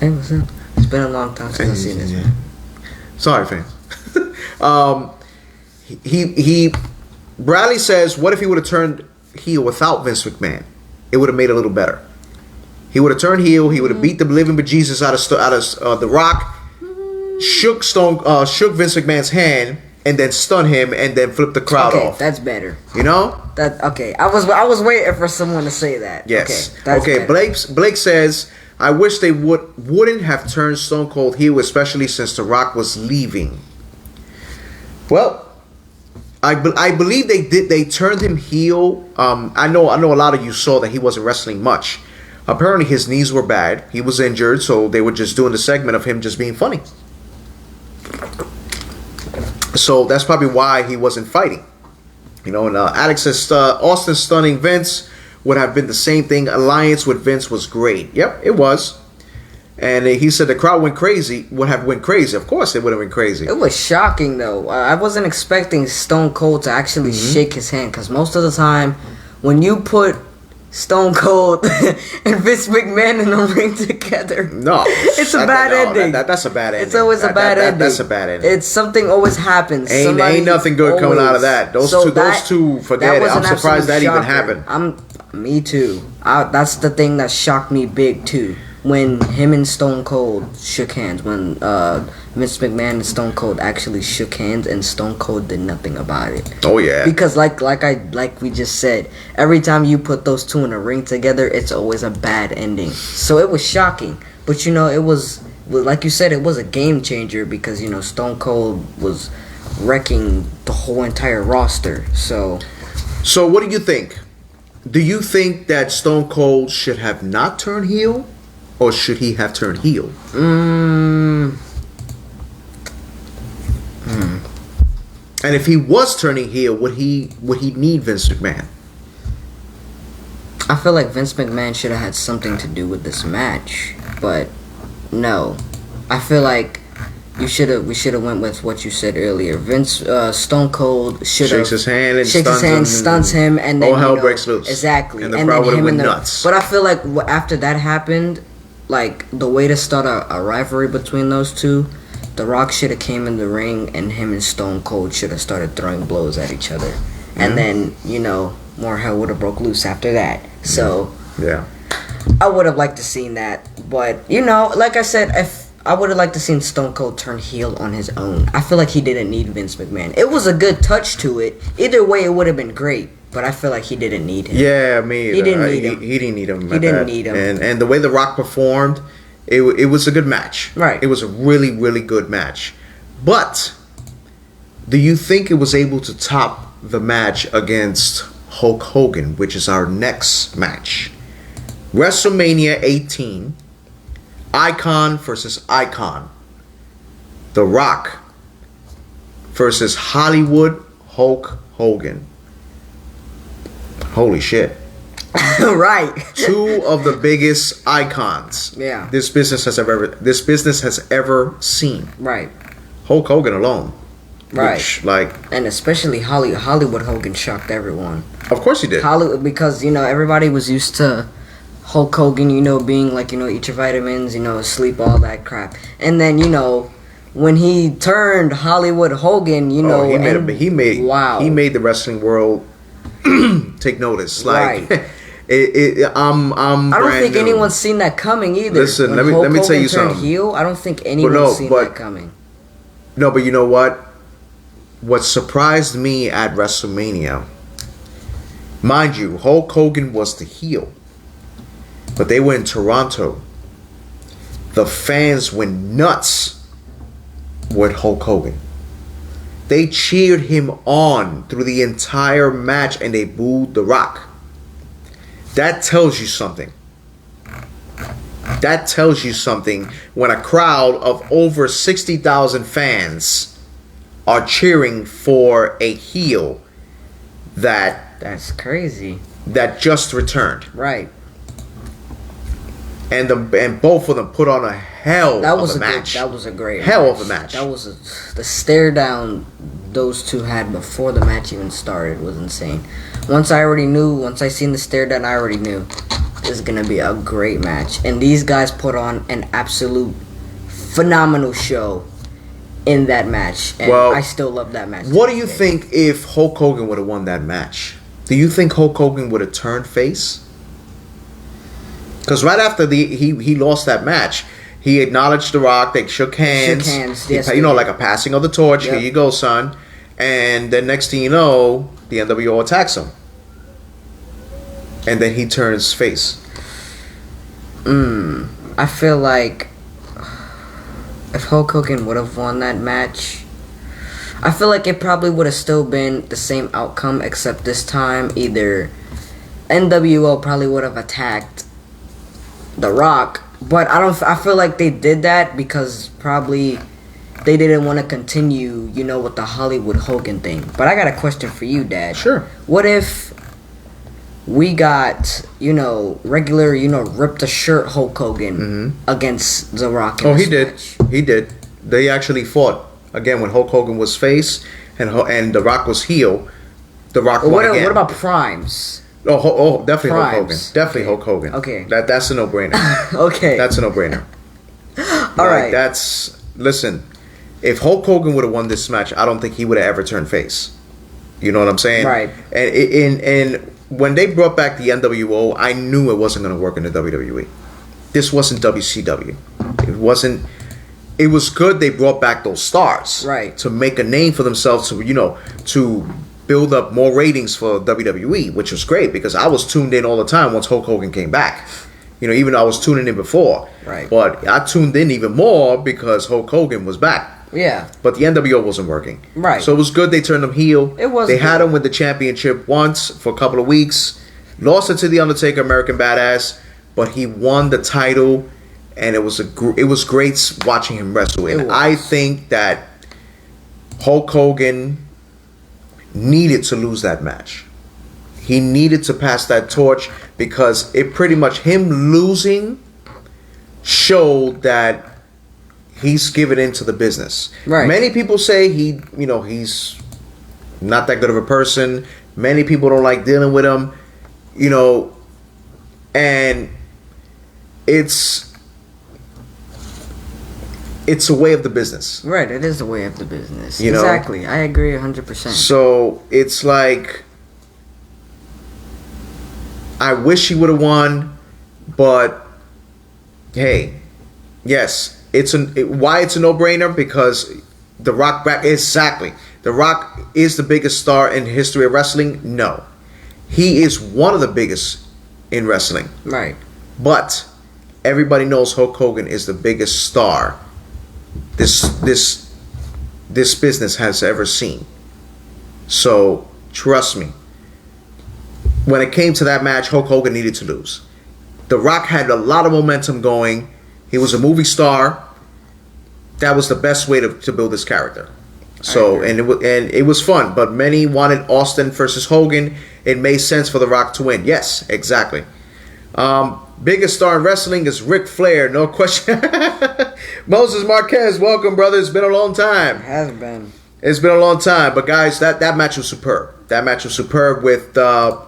[SPEAKER 2] Hey, what's up? It's been a long time since I've seen this match.
[SPEAKER 1] Sorry, fans. He Bradley says, what if he would have turned heel without Vince McMahon? It would have made it a little better. He would have turned heel. He would have beat the living bejesus out of The Rock, shook Vince McMahon's hand, and then stunned him, and then flipped the crowd off.
[SPEAKER 2] That's better.
[SPEAKER 1] That
[SPEAKER 2] okay. I was waiting for someone to say that.
[SPEAKER 1] Yes.
[SPEAKER 2] Okay.
[SPEAKER 1] Blake says, I wish they wouldn't have turned Stone Cold heel, especially since The Rock was leaving. Well, I believe they did. They turned him heel. I know a lot of you saw that he wasn't wrestling much. Apparently his knees were bad. He was injured, so they were just doing the segment of him just being funny. So that's probably why he wasn't fighting. And Alex says Austin stunning Vince would have been the same thing. Alliance with Vince was great. Yep, it was. And he said the crowd went crazy. Would have went crazy. Of course, they would have went crazy.
[SPEAKER 2] It was shocking, though. I wasn't expecting Stone Cold to actually shake his hand, because most of the time, when you put Stone Cold and Vince McMahon in the ring together.
[SPEAKER 1] No,
[SPEAKER 2] it's a bad ending.
[SPEAKER 1] That's a bad ending.
[SPEAKER 2] It's always a bad ending.
[SPEAKER 1] That's a bad ending.
[SPEAKER 2] It's something always happens.
[SPEAKER 1] Ain't nothing good coming out of that. Those two, forget it. I'm surprised that even happened.
[SPEAKER 2] Me too. That's the thing that shocked me big too. When him and Stone Cold shook hands, when Vince McMahon and Stone Cold actually shook hands, and Stone Cold did nothing about it.
[SPEAKER 1] Oh yeah.
[SPEAKER 2] Because like we just said, every time you put those two in a ring together, it's always a bad ending. So it was shocking, but it was like you said, it was a game changer because Stone Cold was wrecking the whole entire roster. So
[SPEAKER 1] what do you think? Do you think that Stone Cold should have not turned heel? Or should he have turned heel? And if he was turning heel, would he need Vince McMahon?
[SPEAKER 2] I feel like Vince McMahon should have had something to do with this match, but no. I feel like we should have went with what you said earlier. Stone Cold should have
[SPEAKER 1] shakes his hand,
[SPEAKER 2] stuns him, and then
[SPEAKER 1] all hell breaks loose.
[SPEAKER 2] Exactly,
[SPEAKER 1] and the crowd would have went nuts.
[SPEAKER 2] But I feel like after that happened, like the way to start a rivalry between those two, The Rock should have came in the ring, and him and Stone Cold should have started throwing blows at each other, and then more hell would have broke loose after that. So
[SPEAKER 1] yeah,
[SPEAKER 2] I would have liked to seen that, but like I said, if I would have liked to seen Stone Cold turn heel on his own. I feel like he didn't need Vince McMahon. It was a good touch to it. Either way, it would have been great. But I feel like he didn't need him.
[SPEAKER 1] Yeah, me either.
[SPEAKER 2] He didn't need him.
[SPEAKER 1] He didn't need him.
[SPEAKER 2] He didn't need him.
[SPEAKER 1] And the way The Rock performed, it was a good match.
[SPEAKER 2] Right.
[SPEAKER 1] It was a really, really good match. But do you think it was able to top the match against Hulk Hogan, which is our next match? WrestleMania 18, Icon versus Icon. The Rock versus Hollywood Hulk Hogan. Holy shit.
[SPEAKER 2] Right.
[SPEAKER 1] Two of the biggest icons this business has ever seen.
[SPEAKER 2] Right.
[SPEAKER 1] Hulk Hogan alone.
[SPEAKER 2] Right.
[SPEAKER 1] Which,
[SPEAKER 2] and especially Hollywood Hogan shocked everyone.
[SPEAKER 1] Of course he did.
[SPEAKER 2] Hollywood, because everybody was used to Hulk Hogan, being like, eat your vitamins, sleep, all that crap. And then, when he turned Hollywood Hogan, he made
[SPEAKER 1] the wrestling world take notice. Like,
[SPEAKER 2] right.
[SPEAKER 1] I
[SPEAKER 2] don't think anyone's seen that coming either.
[SPEAKER 1] Listen, let me tell you something.
[SPEAKER 2] Heel, I don't think anyone's seen that coming.
[SPEAKER 1] No, but you know what? What surprised me at WrestleMania, mind you, Hulk Hogan was the heel, but they were in Toronto. The fans went nuts with Hulk Hogan. They cheered him on through the entire match, and they booed The Rock. That tells you something. That tells you something when a crowd of over 60,000 fans are cheering for a heel
[SPEAKER 2] that's crazy.
[SPEAKER 1] That just returned.
[SPEAKER 2] Right.
[SPEAKER 1] And both of them put on a hell of a match.
[SPEAKER 2] That was a great
[SPEAKER 1] hell
[SPEAKER 2] match.
[SPEAKER 1] of a match.
[SPEAKER 2] That was the stare down those two had before the match even started was insane. Once I seen the stare down, I already knew this is gonna be a great match. And these guys put on an absolute phenomenal show in that match. And I still love that match.
[SPEAKER 1] What do you think if Hulk Hogan would have won that match? Do you think Hulk Hogan would have turned face? Because right after he lost that match, he acknowledged The Rock. They shook hands.
[SPEAKER 2] Yes.
[SPEAKER 1] Like a passing of the torch.
[SPEAKER 2] Yep.
[SPEAKER 1] Here you go, son. And then next thing you know, the NWO attacks him. And then he turns face.
[SPEAKER 2] I feel like if Hulk Hogan would have won that match, I feel like it probably would have still been the same outcome, except this time either NWO probably would have attacked The Rock, but I feel like they did that because probably they didn't want to continue, with the Hollywood Hogan thing. But I got a question for you, Dad.
[SPEAKER 1] Sure.
[SPEAKER 2] What if we got, regular, ripped the shirt Hulk Hogan against The Rock?
[SPEAKER 1] He did. He did. They actually fought again when Hulk Hogan was face and The Rock was heel. The Rock won again.
[SPEAKER 2] What about Primes?
[SPEAKER 1] Definitely Hulk Hogan.
[SPEAKER 2] Primes.
[SPEAKER 1] Definitely
[SPEAKER 2] Okay.
[SPEAKER 1] Hulk Hogan.
[SPEAKER 2] Okay.
[SPEAKER 1] That's a no-brainer.
[SPEAKER 2] Okay.
[SPEAKER 1] That's a no-brainer.
[SPEAKER 2] All right.
[SPEAKER 1] Listen, if Hulk Hogan would have won this match, I don't think he would have ever turned face. You know what I'm saying?
[SPEAKER 2] Right.
[SPEAKER 1] And when they brought back the NWO, I knew it wasn't going to work in the WWE. This wasn't WCW. It wasn't. It was good they brought back those stars,
[SPEAKER 2] Right.
[SPEAKER 1] to make a name for themselves, to build up more ratings for WWE, which was great because I was tuned in all the time once Hulk Hogan came back. Even though I was tuning in before,
[SPEAKER 2] Right.
[SPEAKER 1] But I tuned in even more because Hulk Hogan was back.
[SPEAKER 2] Yeah.
[SPEAKER 1] But the NWO wasn't working.
[SPEAKER 2] Right.
[SPEAKER 1] So it was good they turned him heel.
[SPEAKER 2] It was
[SPEAKER 1] They had
[SPEAKER 2] good.
[SPEAKER 1] him with the championship once for a couple of weeks. Lost it to The Undertaker, American Badass. But he won the title. And it was great watching him wrestle.
[SPEAKER 2] It
[SPEAKER 1] And
[SPEAKER 2] was.
[SPEAKER 1] I think that Hulk Hogan needed to lose that match. He needed to pass that torch because it pretty much, him losing showed that he's given into the business.
[SPEAKER 2] Right.
[SPEAKER 1] Many people say he's not that good of a person. Many people don't like dealing with him. And it's a way of the business.
[SPEAKER 2] Right. It is the way of the business.
[SPEAKER 1] You know?
[SPEAKER 2] Exactly. I agree 100%.
[SPEAKER 1] So it's like, I wish he would have won, but hey, yes, why it's a no-brainer, because The Rock The Rock is the biggest star in the history of wrestling. No, he is one of the biggest in wrestling,
[SPEAKER 2] Right.
[SPEAKER 1] but everybody knows Hulk Hogan is the biggest star this business has ever seen. So trust me, when it came to that match, Hulk Hogan needed to lose. The Rock had a lot of momentum going. He was a movie star. That was the best way to build this character. So and it was fun. But many wanted Austin versus Hogan. It made sense for The Rock to win. Yes, exactly. Biggest star in wrestling is Ric Flair, no question. Moses Marquez, welcome, brother. It's been a long time.
[SPEAKER 2] It has been.
[SPEAKER 1] It's been a long time, but guys, that match was superb. That match was superb with the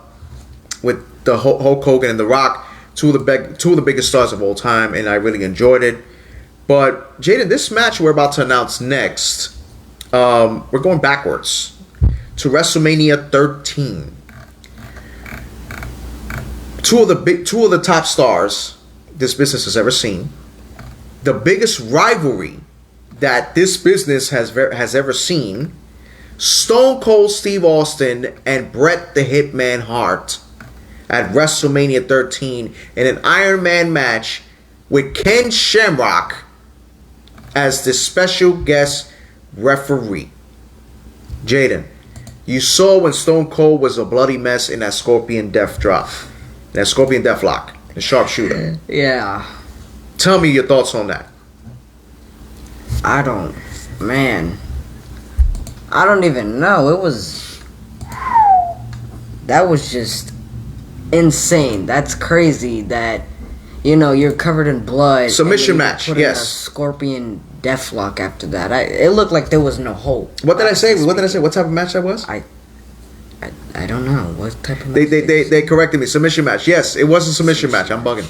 [SPEAKER 1] Hulk Hogan and The Rock, two of the biggest stars of all time, and I really enjoyed it. But Jaden, this match we're about to announce next, we're going backwards to WrestleMania 13. Two of the top stars this business has ever seen. The biggest rivalry that this business has ever seen. Stone Cold Steve Austin and Bret the Hitman Hart at WrestleMania 13 in an Iron Man match with Ken Shamrock as the special guest referee. Jaden, you saw when Stone Cold was a bloody mess in that Scorpion Death Drop. That Scorpion Death Lock. The sharpshooter.
[SPEAKER 2] Yeah.
[SPEAKER 1] Tell me your thoughts on that.
[SPEAKER 2] I don't even know. That was just insane. That's crazy that, you're covered in blood.
[SPEAKER 1] Submission
[SPEAKER 2] and then you
[SPEAKER 1] match,
[SPEAKER 2] put in
[SPEAKER 1] yes.
[SPEAKER 2] a Scorpion Deathlock after that. It looked like there was no hope.
[SPEAKER 1] What did I say? What type of match that was?
[SPEAKER 2] I don't know. What type of match?
[SPEAKER 1] They corrected me. Submission match. Yes, it was a submission match. I'm bugging.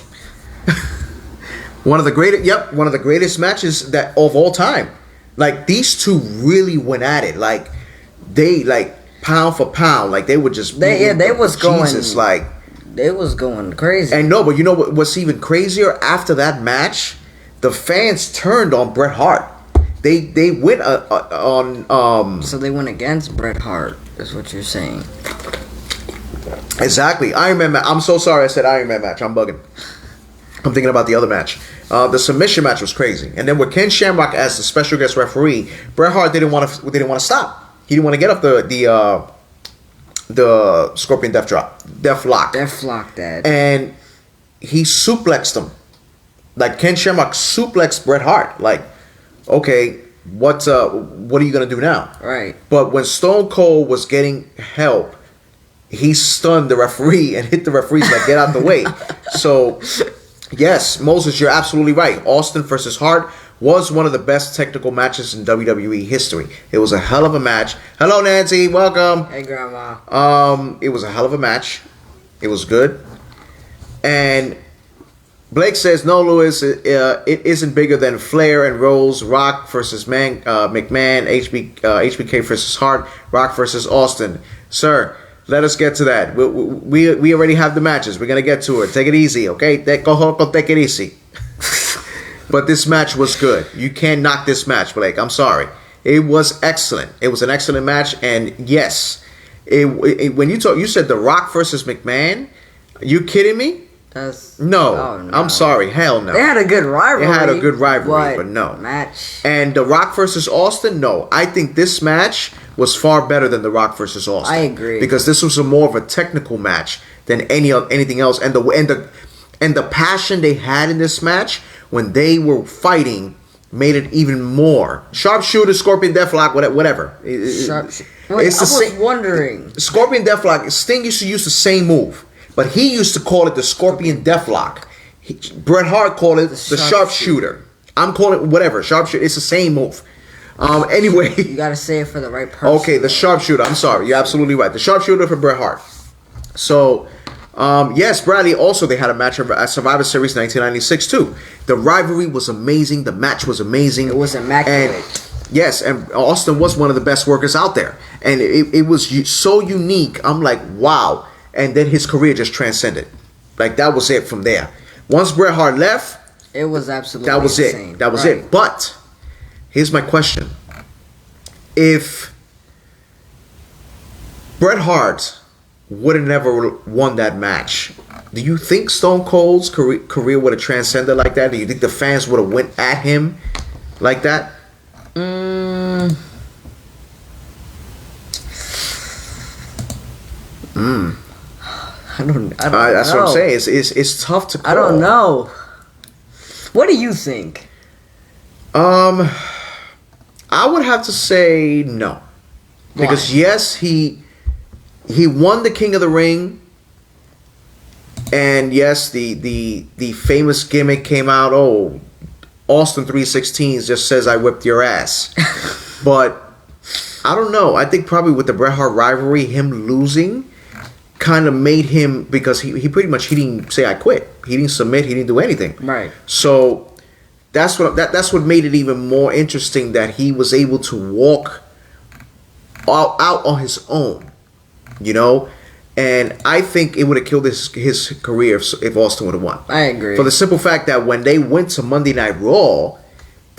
[SPEAKER 1] One of the greatest matches that of all time. Like, these two really went at it. Like, they pound for pound. Like, they were just
[SPEAKER 2] They was going crazy.
[SPEAKER 1] And no, but you know what's even crazier? After that match, the fans turned on Bret Hart. They went on.
[SPEAKER 2] So they went against Bret Hart, is what you're saying.
[SPEAKER 1] Exactly. Iron Man match. I'm so sorry I said Iron Man match. I'm bugging. I'm thinking about the other match. The submission match was crazy. And then with Ken Shamrock as the special guest referee, Bret Hart didn't want to stop. He didn't want to get up the Scorpion Death Lock.
[SPEAKER 2] Deathlock that.
[SPEAKER 1] And he suplexed him. Like, Ken Shamrock suplexed Bret Hart. Like, okay, what are you gonna do now?
[SPEAKER 2] Right.
[SPEAKER 1] But when Stone Cold was getting help, he stunned the referee and hit the referees like, get out the way. So, yes, Moses, you're absolutely right. Austin versus Hart was one of the best technical matches in WWE history. It was a hell of a match. Hello, Nancy. Welcome.
[SPEAKER 2] Hey, Grandma.
[SPEAKER 1] It was a hell of a match. It was good. And Blake says, no, Lewis, it isn't bigger than Flair and Rose, Rock versus McMahon, HBK versus Hart, Rock versus Austin. Sir, let us get to that. We already have the matches. We're going to get to it. Take it easy, okay? Go take it easy. But this match was good. You can't knock this match, Blake. I'm sorry. It was excellent. It was an excellent match. And yes, when you said The Rock versus McMahon, you kidding me? No.
[SPEAKER 2] Oh, no.
[SPEAKER 1] I'm sorry. Hell no.
[SPEAKER 2] They had a good rivalry.
[SPEAKER 1] They had a good rivalry, but no.
[SPEAKER 2] Match.
[SPEAKER 1] And The Rock versus Austin, no. I think this match was far better than The Rock versus Austin.
[SPEAKER 2] I agree.
[SPEAKER 1] Because this was more of a technical match than anything else. And the passion they had in this match when they were fighting made it even more. Sharpshooter, Scorpion Deathlock, whatever.
[SPEAKER 2] I was wondering.
[SPEAKER 1] Scorpion Deathlock, Sting used to use the same move. But he used to call it the Scorpion Deathlock. Bret Hart called it the Sharpshooter. I'm calling it whatever. Sharpshooter. It's the same move. Anyway.
[SPEAKER 2] You got to say it for the right person.
[SPEAKER 1] Okay, the Sharpshooter. I'm sorry. You're absolutely right. The Sharpshooter for Bret Hart. So, yes, Bradley, also they had a match at Survivor Series 1996 too. The rivalry was amazing. The match was amazing.
[SPEAKER 2] It was immaculate.
[SPEAKER 1] And, yes, and Austin was one of the best workers out there. And it was so unique. I'm like, wow. And then his career just transcended. Like, that was it from there. Once Bret Hart left,
[SPEAKER 2] it was absolutely
[SPEAKER 1] that was
[SPEAKER 2] insane.
[SPEAKER 1] it. That was it. But here's my question. If Bret Hart would have never won that match, do you think Stone Cold's career would have transcended like that? Do you think the fans would have went at him like that?
[SPEAKER 2] I don't
[SPEAKER 1] that's
[SPEAKER 2] know.
[SPEAKER 1] what I'm saying. It's tough to call.
[SPEAKER 2] I don't know. What do you think?
[SPEAKER 1] I would have to say no.
[SPEAKER 2] Why?
[SPEAKER 1] Because yes, he won the King of the Ring. And yes, the famous gimmick came out, Austin 316 just says I whipped your ass. But I don't know. I think probably with the Bret Hart rivalry, him losing kind of made him, because he pretty much, he didn't say I quit. He didn't submit. He didn't do anything.
[SPEAKER 2] Right.
[SPEAKER 1] So that's what made it even more interesting, that he was able to walk out on his own, you know. And I think it would have killed his career if Austin would have won.
[SPEAKER 2] I agree.
[SPEAKER 1] For the simple fact that when they went to Monday Night Raw,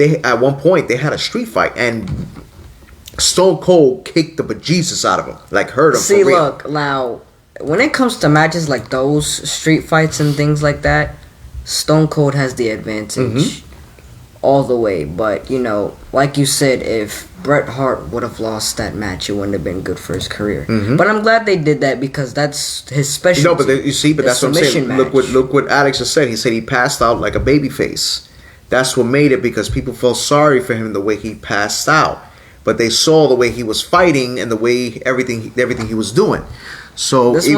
[SPEAKER 1] at one point they had a street fight, and Stone Cold kicked the bejesus out of him, like hurt him.
[SPEAKER 2] See,
[SPEAKER 1] for real.
[SPEAKER 2] look, now, when it comes to matches like those, street fights and things like that, Stone Cold has the advantage all the way. But, you know, like you said, if Bret Hart would have lost that match, it wouldn't have been good for his career. But I'm glad they did that, because that's his specialty.
[SPEAKER 1] No, but that's what I'm saying.
[SPEAKER 2] Match.
[SPEAKER 1] Look what Alex just said. He said he passed out like a baby face. That's what made it, because people felt sorry for him the way he passed out. But they saw the way he was fighting and the way everything he was doing. So
[SPEAKER 2] That's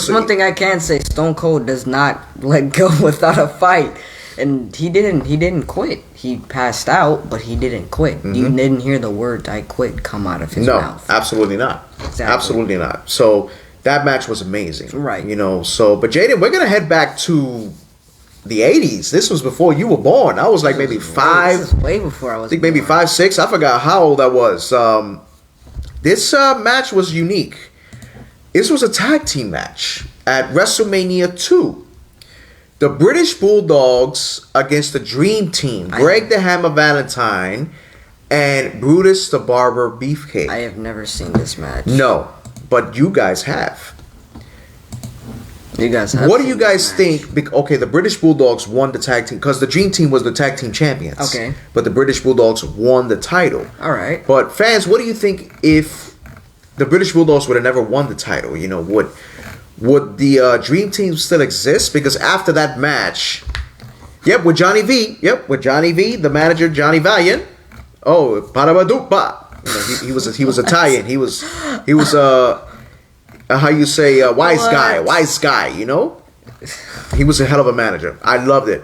[SPEAKER 2] one thing I can say. Stone Cold does not let go without a fight, and he didn't quit. He passed out, but he didn't quit. You didn't hear the word "I quit" come out of his mouth.
[SPEAKER 1] No, absolutely not.
[SPEAKER 2] Exactly.
[SPEAKER 1] Absolutely not. So that match was amazing,
[SPEAKER 2] right?
[SPEAKER 1] You know. So, but Jaden, we're gonna head back to the 80s. This was before you were born. I was like maybe 5.
[SPEAKER 2] This is way before I was.
[SPEAKER 1] I think maybe 5, 6. I forgot how old I was. This match was unique. This was a tag team match at WrestleMania 2. The British Bulldogs against the Dream Team. Greg the Hammer Valentine and Brutus the Barber Beefcake.
[SPEAKER 2] I have never seen this match.
[SPEAKER 1] No, but you guys have.
[SPEAKER 2] You guys have.
[SPEAKER 1] What do you guys think? Okay, the British Bulldogs won the tag team, because the Dream Team was the tag team champions.
[SPEAKER 2] Okay.
[SPEAKER 1] But the British Bulldogs won the title.
[SPEAKER 2] All right.
[SPEAKER 1] But fans, what do you think if the British Bulldogs would have never won the title? You know, would the Dream Team still exist? Because after that match, with Johnny V, the manager Johnny Valiant. Oh, parabadupa. You know, he was Italian. He was how you say wise guy, you know. He was a hell of a manager. I loved it,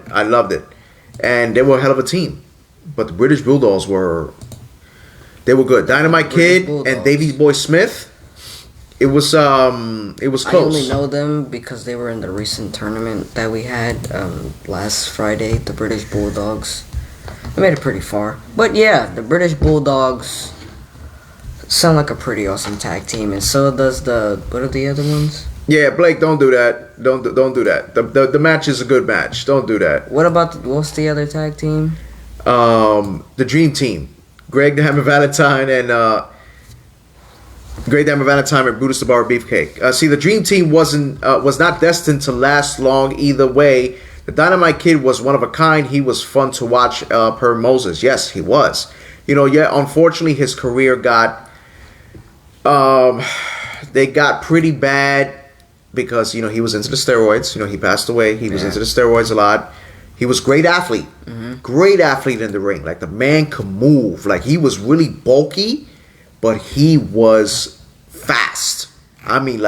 [SPEAKER 1] and they were a hell of a team. But the British Bulldogs were good. Dynamite Kid and Davey Boy Smith. It was close.
[SPEAKER 2] I only know them because they were in the recent tournament that we had last Friday. The British Bulldogs. They made it pretty far, but yeah, the British Bulldogs sound like a pretty awesome tag team, and so does what are the other ones?
[SPEAKER 1] Yeah, Blake, don't do that. Don't do that. The match is a good match. Don't do that.
[SPEAKER 2] What about what's the other tag team?
[SPEAKER 1] The Dream Team, Greg Diamond Valentine and Brutus the Barber Beefcake. See, the Dream Team was not destined to last long either way. The Dynamite Kid was one of a kind. He was fun to watch per Moses. Yes, he was. Unfortunately, his career got they got pretty bad because he was into the steroids. He passed away. He was into the steroids a lot. He was great athlete. Great athlete in the ring. Like, the man could move. Like, he was really bulky, but he was fast. I mean,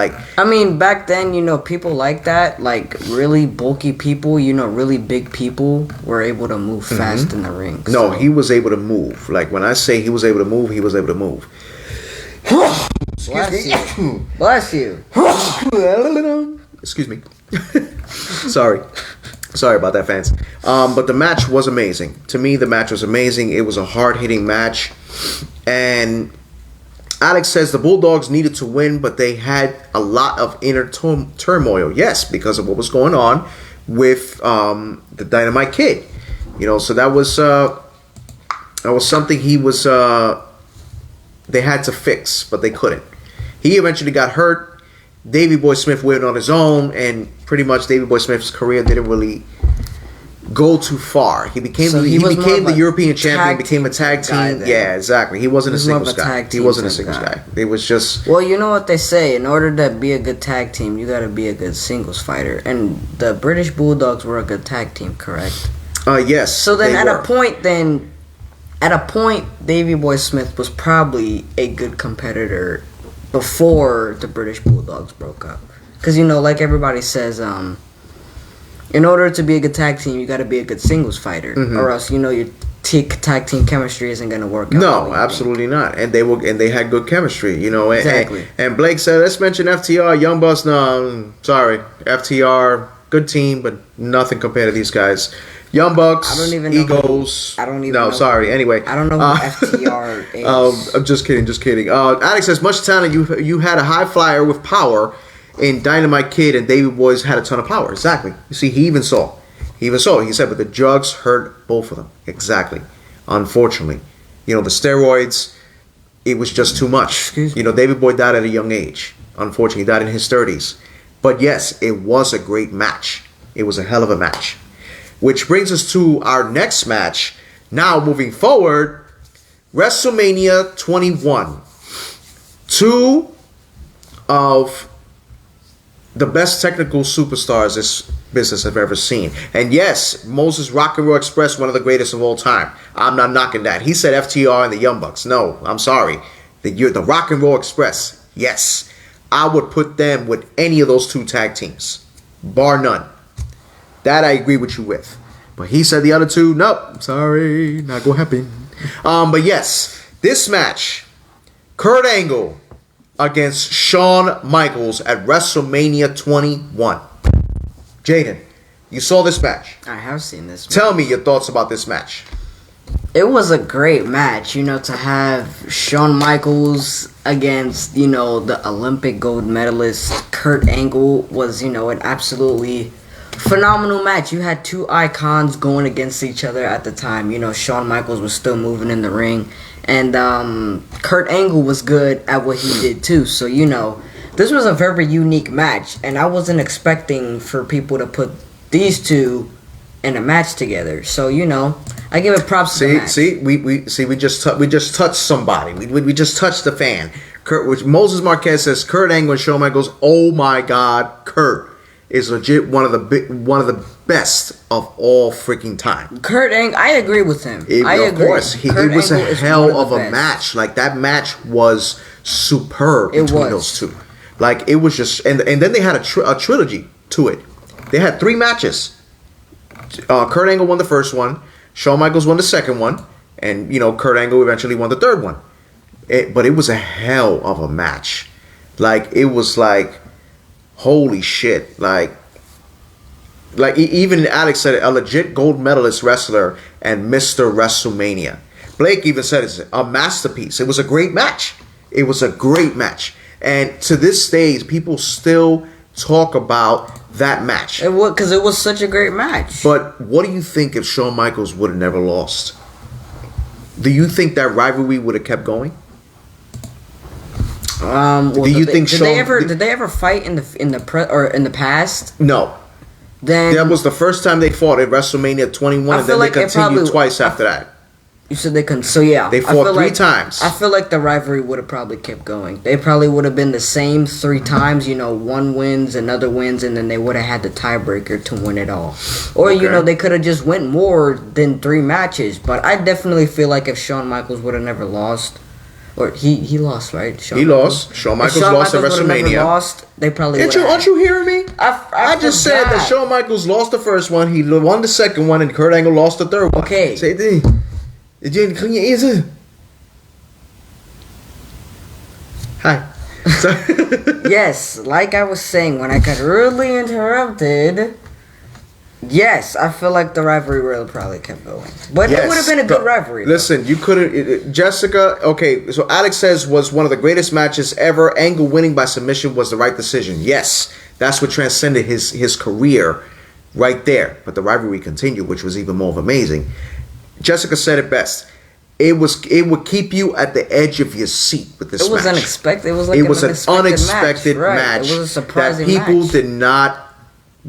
[SPEAKER 1] back then, people like that, like really bulky people, really big people were able to move fast in the ring. No, he was able to move. Like, when I say he was able to move, he was able to move.
[SPEAKER 2] Bless you.
[SPEAKER 1] Excuse me. Sorry about that, fans. But the match was amazing. To me, the match was amazing. It was a hard-hitting match. And Alex says the Bulldogs needed to win, but they had a lot of inner turmoil. Yes, because of what was going on with the Dynamite Kid. So that was something they had to fix, but they couldn't. He eventually got hurt. Davey Boy Smith went on his own, and pretty much Davey Boy Smith's career didn't really go too far. He became the European champion, became a tag team. Yeah, exactly. He wasn't a singles guy. He wasn't a singles guy. It was just...
[SPEAKER 2] Well, you know what they say. In order to be a good tag team, you got to be a good singles fighter. And the British Bulldogs were a good tag team, correct?
[SPEAKER 1] Yes.
[SPEAKER 2] So then at a point, Davey Boy Smith was probably a good competitor before the British Bulldogs broke up. Because, like everybody says, in order to be a good tag team, you got to be a good singles fighter, or else your tag team chemistry isn't going to work out.
[SPEAKER 1] No, absolutely not. And they had good chemistry,
[SPEAKER 2] Exactly.
[SPEAKER 1] And Blake said, let's mention FTR, Young Bucks. No, sorry, FTR, good team, but nothing compared to these guys. Young Bucks,
[SPEAKER 2] I don't even
[SPEAKER 1] Egos.
[SPEAKER 2] I don't even
[SPEAKER 1] know. No, sorry. Anyway.
[SPEAKER 2] I don't know who FTR is.
[SPEAKER 1] I'm just kidding. Alex says, much talent. You had a high flyer with power. And Dynamite Kid and Davey Boys had a ton of power. Exactly. You see, he even saw. He said, but the drugs hurt both of them. Exactly. Unfortunately. The steroids, it was just too much. Davey Boy died at a young age. Unfortunately, he died in his 30s. But yes, it was a great match. It was a hell of a match. Which brings us to our next match. Now, moving forward, WrestleMania 21. Two of the best technical superstars this business have ever seen. And yes, Moses Rock and Roll Express, one of the greatest of all time. I'm not knocking that. He said FTR and the Young Bucks. No, I'm sorry. The Rock and Roll Express, yes. I would put them with any of those two tag teams. Bar none. That I agree with you with. But he said the other two, nope, sorry, not gonna happen. But yes, this match, Kurt Angle against Shawn Michaels at WrestleMania 21. Jaden, you saw this match.
[SPEAKER 2] I have seen this match.
[SPEAKER 1] Tell me your thoughts about this match.
[SPEAKER 2] It was a great match, to have Shawn Michaels against, the Olympic gold medalist Kurt Angle was, an absolutely phenomenal match. You had two icons going against each other at the time. Shawn Michaels was still moving in the ring, and Kurt Angle was good at what he did too. So, this was a very unique match, and I wasn't expecting for people to put these two in a match together. So, I give it props to the match.
[SPEAKER 1] We just touched somebody. We just touched the fan. Moses Marquez says Kurt Angle and Shawn Michaels. Oh my God, Kurt is legit one of the best of all freaking time.
[SPEAKER 2] Kurt Angle, I agree with him.
[SPEAKER 1] Of course, it was a hell of a match. Like, that match was superb between those two. Like, it was just, and then they had a trilogy to it. They had 3 matches. Kurt Angle won the first one. Shawn Michaels won the second one, and Kurt Angle eventually won the third one. But it was a hell of a match. Like it was like, holy shit! Even Alex said it, a legit gold medalist wrestler and Mr. WrestleMania. Blake even said it's a masterpiece. It was a great match. It was a great match, and to this day, people still talk about that match.
[SPEAKER 2] Because it was such a great match.
[SPEAKER 1] But what do you think if Shawn Michaels would have never lost? Do you think that rivalry would have kept going?
[SPEAKER 2] Do you think did they ever fight in the past?
[SPEAKER 1] No.
[SPEAKER 2] Then
[SPEAKER 1] that was the first time they fought at WrestleMania 21, and then they continued twice after that.
[SPEAKER 2] You said they couldn't. So yeah,
[SPEAKER 1] they fought three times.
[SPEAKER 2] I feel like the rivalry would have probably kept going. They probably would have been the same 3 times. One wins, another wins, and then they would have had the tiebreaker to win it all. Or they could have just went more than 3 matches. But I definitely feel like if Shawn Michaels would have never lost, or he lost, right?
[SPEAKER 1] He lost. Shawn Michaels lost at WrestleMania.
[SPEAKER 2] Lost, they probably.
[SPEAKER 1] Aren't you hearing me? I just said that Shawn Michaels lost the first one. He won the second one, and Kurt Angle lost the third one.
[SPEAKER 2] Okay.
[SPEAKER 1] Did you clean your ears? Hi.
[SPEAKER 2] Yes, like I was saying, when I got rudely interrupted. Yes, I feel like the rivalry really probably kept going. But it would have been a good rivalry.
[SPEAKER 1] Listen, you couldn't... Jessica... Okay, so Alex says was one of the greatest matches ever. Angle winning by submission was the right decision. Yes, that's what transcended his career right there. But the rivalry continued, which was even more amazing. Jessica said it best. It would keep you at the edge of your seat with this match.
[SPEAKER 2] It was unexpected. It was
[SPEAKER 1] an unexpected match.
[SPEAKER 2] It was a surprising
[SPEAKER 1] that people
[SPEAKER 2] match.
[SPEAKER 1] did not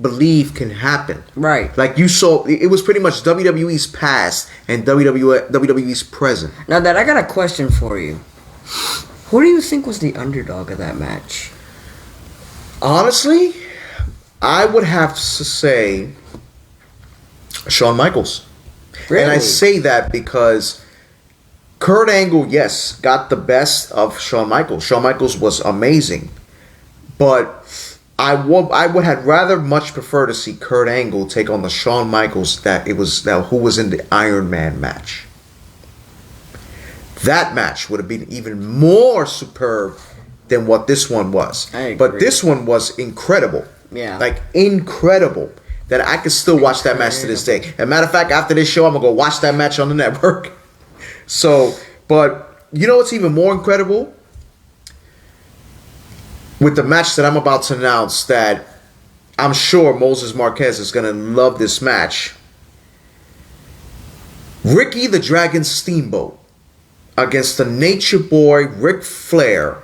[SPEAKER 1] believe can happen.
[SPEAKER 2] Right.
[SPEAKER 1] Like you saw, it was pretty much WWE's past and WWE's present.
[SPEAKER 2] Now that I got a question for you. Who do you think was the underdog of that match?
[SPEAKER 1] Honestly, I would have to say Shawn Michaels.
[SPEAKER 2] Really?
[SPEAKER 1] And I say that because Kurt Angle, yes, got the best of Shawn Michaels. Shawn Michaels was amazing. But I would have rather much prefer to see Kurt Angle take on the Shawn Michaels who was in the Iron Man match. That match would have been even more superb than what this one was.
[SPEAKER 2] I agree.
[SPEAKER 1] But this one was incredible.
[SPEAKER 2] Yeah.
[SPEAKER 1] Like incredible. That I can still watch that match to this day. As a matter of fact, after this show, I'm going to go watch that match on the network. So, but you know what's even more incredible? With the match that I'm about to announce, that I'm sure Moses Marquez is going to love this match. Ricky the Dragon Steamboat against the Nature Boy Ric Flair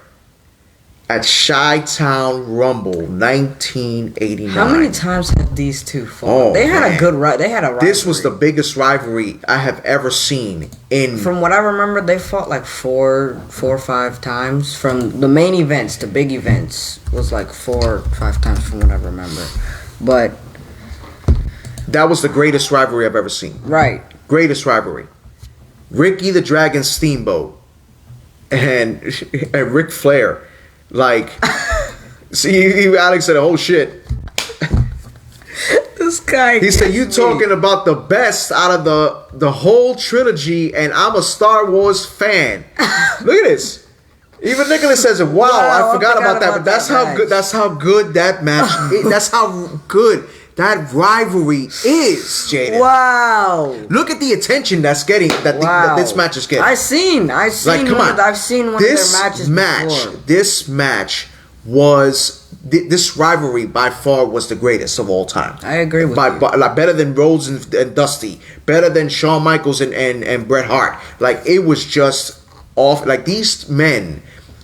[SPEAKER 1] at Chi-Town Rumble 1989.
[SPEAKER 2] How many times have these two fought?
[SPEAKER 1] Oh,
[SPEAKER 2] they had a rivalry.
[SPEAKER 1] This was the biggest rivalry I have ever seen.
[SPEAKER 2] From what I remember, they fought like four or 5 times. From the main events to big events was like 4 or 5 times from what I remember. But
[SPEAKER 1] that was the greatest rivalry I've ever seen.
[SPEAKER 2] Right.
[SPEAKER 1] Greatest rivalry. Ricky the Dragon Steamboat and Ric Flair. Like, see, Alex said, "Oh shit."
[SPEAKER 2] This guy.
[SPEAKER 1] He said, "You talking about the best out of the whole trilogy, and I'm a Star Wars fan." Look at this. Even Nicholas says it. Wow, I forgot about that. But that's how good. That's how good that match. That's how good that rivalry is, Jaden.
[SPEAKER 2] Wow.
[SPEAKER 1] Look at the attention that's getting that this match is getting.
[SPEAKER 2] I've seen like, come on. I've seen one of their matches before.
[SPEAKER 1] This match was this rivalry by far was the greatest of all time.
[SPEAKER 2] I agree with you.
[SPEAKER 1] Like better than Rhodes and Dusty, better than Shawn Michaels and Bret Hart. Like it was just off. Like these men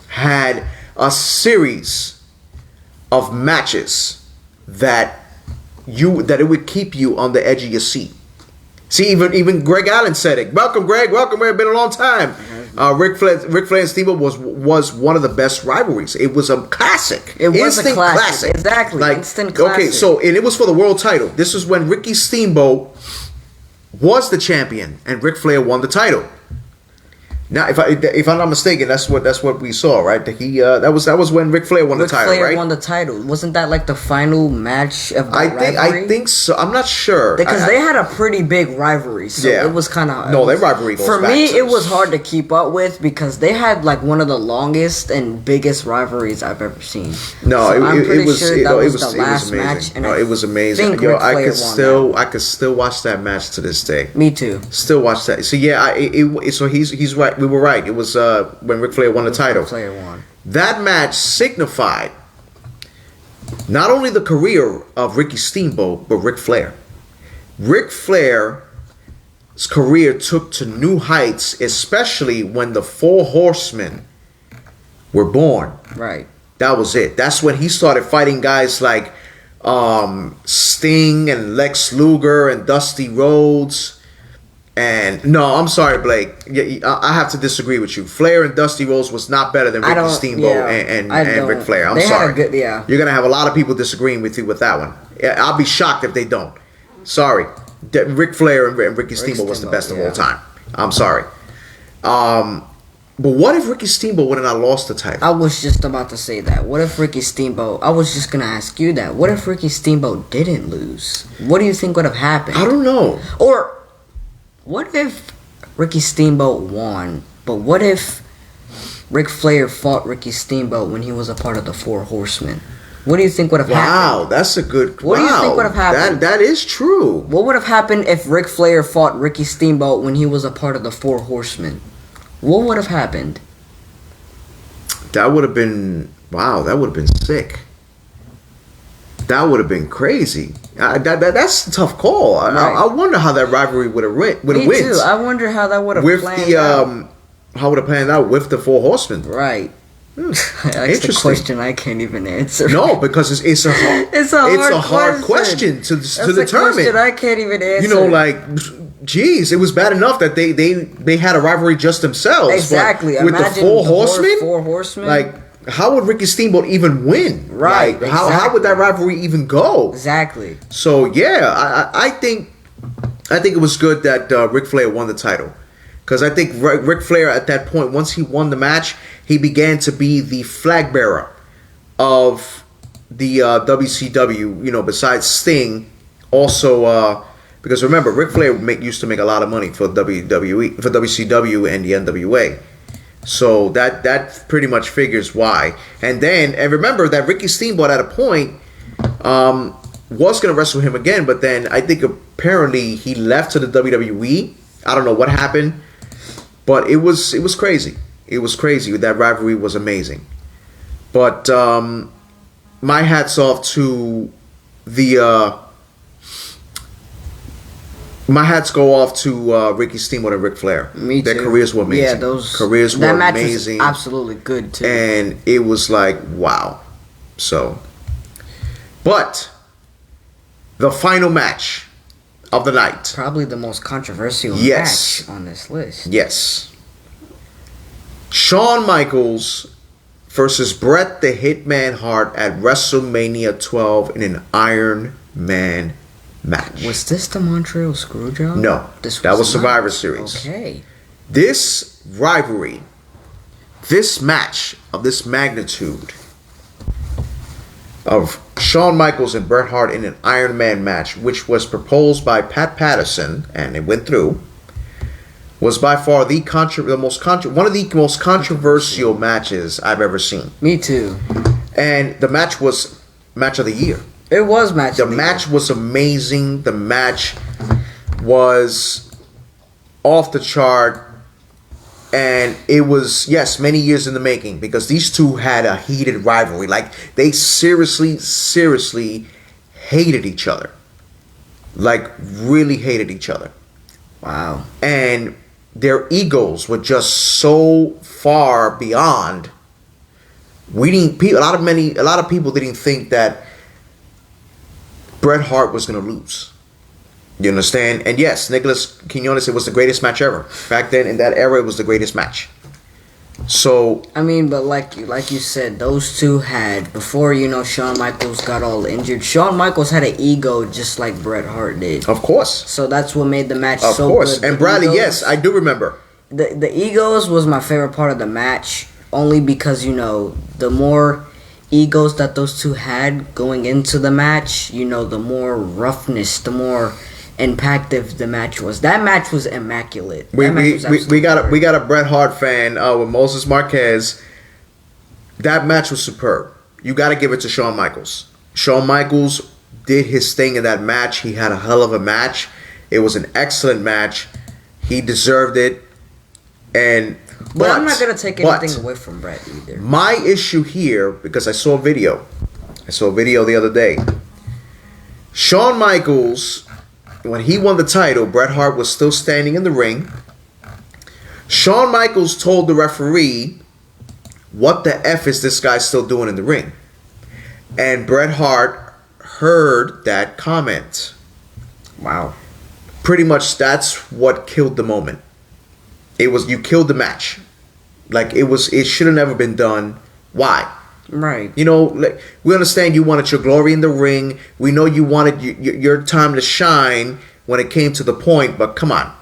[SPEAKER 1] had a series of matches that it would keep you on the edge of your seat. See, even Greg Allen said it. Welcome, Greg. Welcome. It's been a long time. Ric Flair and Steamboat was one of the best rivalries. It was a classic.
[SPEAKER 2] It was a classic. Exactly.
[SPEAKER 1] Like,
[SPEAKER 2] instant classic.
[SPEAKER 1] Okay, so and it was for the world title. This is when Ricky Steamboat was the champion and Ric Flair won the title. Now, if I'm not mistaken, that's what we saw, right? That was when Ric Flair won the title,
[SPEAKER 2] Ric Flair
[SPEAKER 1] right?
[SPEAKER 2] won the title. Wasn't that like the final match of the rivalry?
[SPEAKER 1] I think so. I'm not sure
[SPEAKER 2] because they had a pretty big rivalry, so it was kind of
[SPEAKER 1] their rivalry goes
[SPEAKER 2] for
[SPEAKER 1] back
[SPEAKER 2] me.
[SPEAKER 1] to
[SPEAKER 2] It was hard to keep up with because they had like one of the longest and biggest rivalries I've ever seen.
[SPEAKER 1] No,
[SPEAKER 2] so I'm pretty sure that was the
[SPEAKER 1] it
[SPEAKER 2] last
[SPEAKER 1] was amazing.
[SPEAKER 2] match. And
[SPEAKER 1] it was amazing. Yo, I could still watch that match to this day.
[SPEAKER 2] Me too.
[SPEAKER 1] Still watch that. So yeah, so he's right. We were right. It was when Ric Flair won the title.
[SPEAKER 2] Ric Flair won.
[SPEAKER 1] That match signified not only the career of Ricky Steamboat, but Ric Flair. Ric Flair's career took to new heights, especially when the Four Horsemen were born.
[SPEAKER 2] Right.
[SPEAKER 1] That was it. That's when he started fighting guys like Sting and Lex Luger and Dusty Rhodes. And no, I'm sorry, Blake. I have to disagree with you. Flair and Dusty Rhodes was not better than Ricky Steamboat and Ric Flair. I'm sorry. You're gonna have a lot of people disagreeing with you with that one. I'll be shocked if they don't. Sorry, Ric Flair and Ricky Steamboat was the best of all time. I'm sorry. But what if Ricky Steamboat would have not lost the title?
[SPEAKER 2] I was just about to say that. What if Ricky Steamboat... I was just going to ask you that. What if Ricky Steamboat didn't lose? What do you think would have happened?
[SPEAKER 1] I don't know.
[SPEAKER 2] Or what if Ricky Steamboat won, but what if Ric Flair fought Ricky Steamboat when he was a part of the Four Horsemen? What do you think would have happened?
[SPEAKER 1] Wow, that's a good...
[SPEAKER 2] What do you think would have happened?
[SPEAKER 1] That is true.
[SPEAKER 2] What would have happened if Ric Flair fought Ricky Steamboat when he was a part of the Four Horsemen? What would have happened?
[SPEAKER 1] That would have been... Wow, that would have been sick. That would have been crazy. That's a tough call. Right. I wonder how that rivalry would have went.
[SPEAKER 2] Me too. I wonder how that would have planned out.
[SPEAKER 1] How would have planned out with the Four Horsemen?
[SPEAKER 2] Right. That's a question I can't even answer.
[SPEAKER 1] No, because it's a hard question to determine.
[SPEAKER 2] That's a question I can't even answer.
[SPEAKER 1] You know, like, geez, it was bad enough that they had a rivalry just themselves.
[SPEAKER 2] Exactly.
[SPEAKER 1] With the
[SPEAKER 2] Four Horsemen,
[SPEAKER 1] like, how would Ricky Steamboat even win?
[SPEAKER 2] Right.
[SPEAKER 1] Like, how would that rivalry even go?
[SPEAKER 2] Exactly.
[SPEAKER 1] So yeah, I think it was good that Ric Flair won the title. Because I think Ric Flair at that point, once he won the match, he began to be the flag bearer of the WCW. You know, besides Sting, also because remember, Ric Flair used to make a lot of money for WWE, for WCW and the NWA. So that pretty much figures why. And remember that Ricky Steamboat at a point was going to wrestle him again, but then I think apparently he left to the WWE. I don't know what happened. But it was crazy. It was crazy. That rivalry was amazing. But my hats off to the my hats go off to Ricky Steamboat and Ric Flair.
[SPEAKER 2] Me too.
[SPEAKER 1] Their careers were amazing.
[SPEAKER 2] Yeah, those
[SPEAKER 1] careers were
[SPEAKER 2] match
[SPEAKER 1] amazing.
[SPEAKER 2] Was absolutely good too.
[SPEAKER 1] And it was like, wow. So, but the final match of the night.
[SPEAKER 2] Probably the most controversial match on this list.
[SPEAKER 1] Yes. Shawn Michaels versus Bret the Hitman Hart at WrestleMania 12 in an Iron Man match.
[SPEAKER 2] Was this the Montreal Screwjob?
[SPEAKER 1] No. That was Survivor Series.
[SPEAKER 2] Okay.
[SPEAKER 1] This rivalry, this match of this magnitude of Shawn Michaels and Bret Hart in an Iron Man match, which was proposed by Pat Patterson, and it went through, was by far one of the most controversial matches I've ever seen.
[SPEAKER 2] Me too.
[SPEAKER 1] And the match was match of the year.
[SPEAKER 2] It was match.
[SPEAKER 1] The match was amazing. The match was off the chart. And it was, yes, many years in the making, because these two had a heated rivalry. Like, they seriously hated each other. Like, really hated each other.
[SPEAKER 2] Wow.
[SPEAKER 1] And their egos were just so far beyond. A lot of people didn't think that Bret Hart was going to lose. You understand? And yes, Nicholas Quinones, it was the greatest match ever. Back then, in that era, it was the greatest match. So
[SPEAKER 2] I mean, but like you said, those two had, before, Shawn Michaels got all injured, Shawn Michaels had an ego just like Bret Hart did.
[SPEAKER 1] Of course.
[SPEAKER 2] So that's what made the match
[SPEAKER 1] so good. Of course. And Bradley, yes, I do remember.
[SPEAKER 2] the egos was my favorite part of the match, only because the more egos that those two had going into the match, the more roughness, the more impactful the match was. That match was immaculate.
[SPEAKER 1] We got a Bret Hart fan with Moses Marquez. That match was superb. You got to give it to Shawn Michaels. Shawn Michaels did his thing in that match. He had a hell of a match. It was an excellent match. He deserved it. But
[SPEAKER 2] I'm not gonna take anything away from Bret either.
[SPEAKER 1] My issue here, because I saw a video the other day. Shawn Michaels, when he won the title, Bret Hart was still standing in the ring. Shawn Michaels told the referee, "What the F is this guy still doing in the ring?" And Bret Hart heard that comment.
[SPEAKER 2] Wow.
[SPEAKER 1] Pretty much that's what killed the moment. You killed the match. Like it should have never been done. Why?
[SPEAKER 2] Right.
[SPEAKER 1] We understand you wanted your glory in the ring. We know you wanted your time to shine when it came to the point, but come on.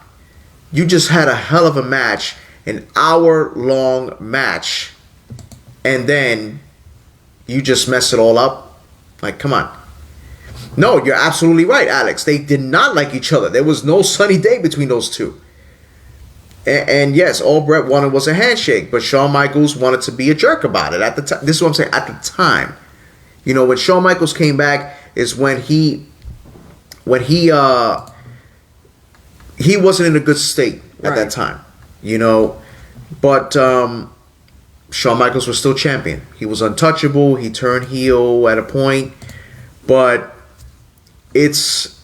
[SPEAKER 1] You just had a hell of a match, an hour-long match, and then you just mess it all up? Like, come on. No, you're absolutely right, Alex. They did not like each other. There was no sunny day between those two. And yes, all Bret wanted was a handshake, but Shawn Michaels wanted to be a jerk about it at the time. This is what I'm saying. At the time, when Shawn Michaels came back is when he wasn't in a good state at that time, But Shawn Michaels was still champion. He was untouchable. He turned heel at a point, but it was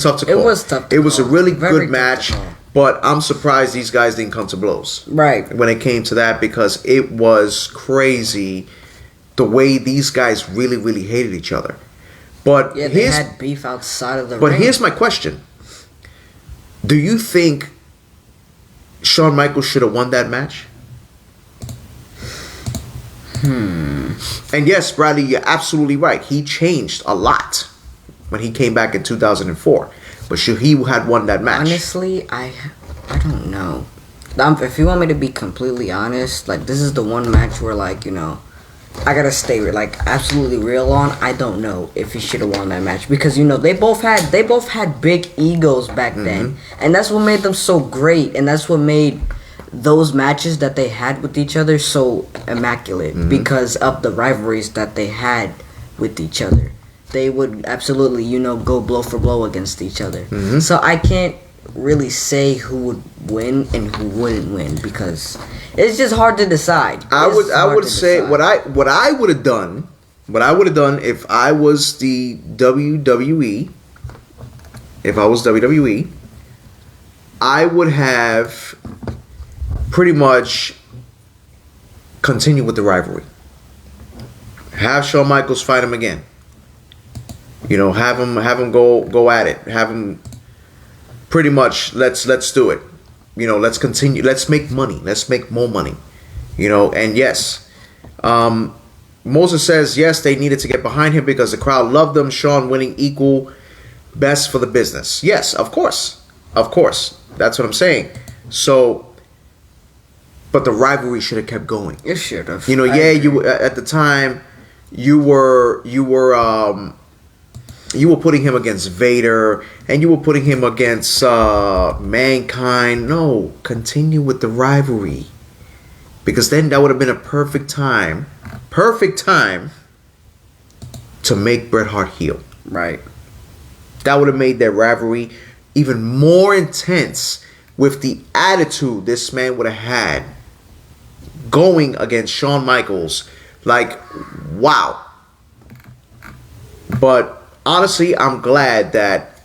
[SPEAKER 1] tough to call.
[SPEAKER 2] It was tough.
[SPEAKER 1] It was a really
[SPEAKER 2] Very
[SPEAKER 1] good match. But I'm surprised these guys didn't come to blows.
[SPEAKER 2] Right.
[SPEAKER 1] When it came to that, because it was crazy the way these guys really, really hated each other. But
[SPEAKER 2] yeah, they had beef outside of the ring.
[SPEAKER 1] But here's my question. Do you think Shawn Michaels should have won that match? And yes, Bradley, you're absolutely right. He changed a lot when he came back in 2004. But should he had won that match?
[SPEAKER 2] Honestly, I don't know. If you want me to be completely honest, like, this is the one match where, like, I gotta stay absolutely real on. I don't know if he should have won that match because they both had big egos back then, and that's what made them so great, and that's what made those matches that they had with each other so immaculate because of the rivalries that they had with each other. They would absolutely, go blow for blow against each other. So I can't really say who would win and who wouldn't win because it's just hard to decide.
[SPEAKER 1] I would say what I would have done if I was the WWE. If I was WWE, I would have pretty much continued with the rivalry. Have Shawn Michaels fight him again. Have him go at it. Have him pretty much let's do it. Let's continue. Let's make money. Let's make more money. And yes, Moses says yes, they needed to get behind him because the crowd loved them. Shawn winning equal best for the business. Yes, of course. That's what I'm saying. So, but the rivalry should have kept going.
[SPEAKER 2] It should have.
[SPEAKER 1] You at the time you were putting him against Vader, and you were putting him against Mankind. No, continue with the rivalry. Because then that would have been a perfect time to make Bret Hart heel.
[SPEAKER 2] Right.
[SPEAKER 1] That would have made that rivalry even more intense with the attitude this man would have had going against Shawn Michaels. Like, wow. But honestly, I'm glad that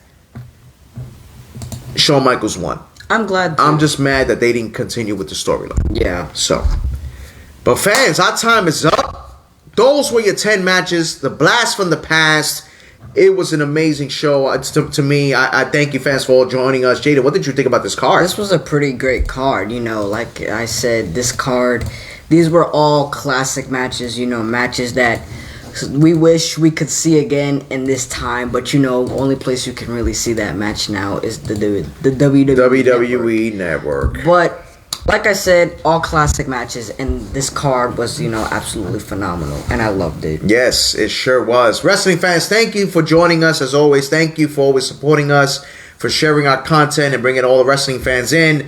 [SPEAKER 1] Shawn Michaels won.
[SPEAKER 2] I'm glad.
[SPEAKER 1] I'm just mad that they didn't continue with the storyline.
[SPEAKER 2] Yeah.
[SPEAKER 1] So, but fans, our time is up. Those were your 10 matches. The blast from the past. It was an amazing show. To me, I thank you fans for all joining us. Jada, what did you think about this card?
[SPEAKER 2] This was a pretty great card. Like I said, this card, these were all classic matches. Matches that we wish we could see again in this time, but only place you can really see that match now is the WWE
[SPEAKER 1] Network.
[SPEAKER 2] But like I said, all classic matches, and this card was absolutely phenomenal, and I loved it.
[SPEAKER 1] Yes, it sure was. Wrestling fans, thank you for joining us as always. Thank you for always supporting us, for sharing our content and bringing all the wrestling fans in.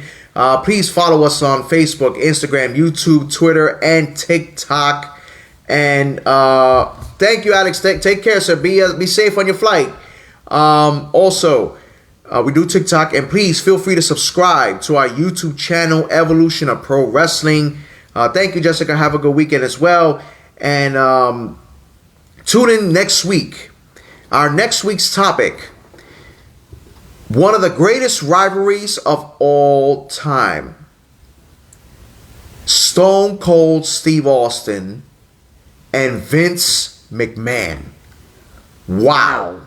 [SPEAKER 1] Please follow us on Facebook, Instagram, YouTube, Twitter, and TikTok. And thank you, Alex. Take care, sir. Be safe on your flight. Also, we do TikTok, and please feel free to subscribe to our YouTube channel, Evolution of Pro Wrestling. Thank you, Jessica. Have a good weekend as well. And tune in next week. Our next week's topic: one of the greatest rivalries of all time. Stone Cold Steve Austin and Vince McMahon. Wow.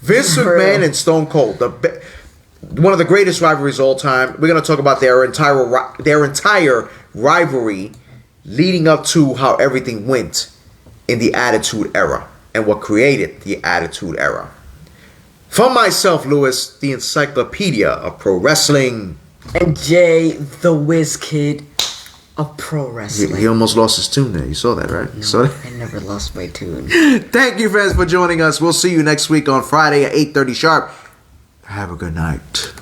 [SPEAKER 1] Vince McMahon and Stone Cold. One of the greatest rivalries of all time. We're going to talk about their entire rivalry leading up to how everything went in the Attitude Era and what created the Attitude Era. From myself, Lewis, the Encyclopedia of Pro Wrestling.
[SPEAKER 2] And Jay, the Whiz Kid of Pro Wrestling.
[SPEAKER 1] He almost lost his tune there. You saw that, right?
[SPEAKER 2] No, I never lost my tune.
[SPEAKER 1] Thank you, friends, for joining us. We'll see you next week on Friday at 8:30 sharp. Have a good night.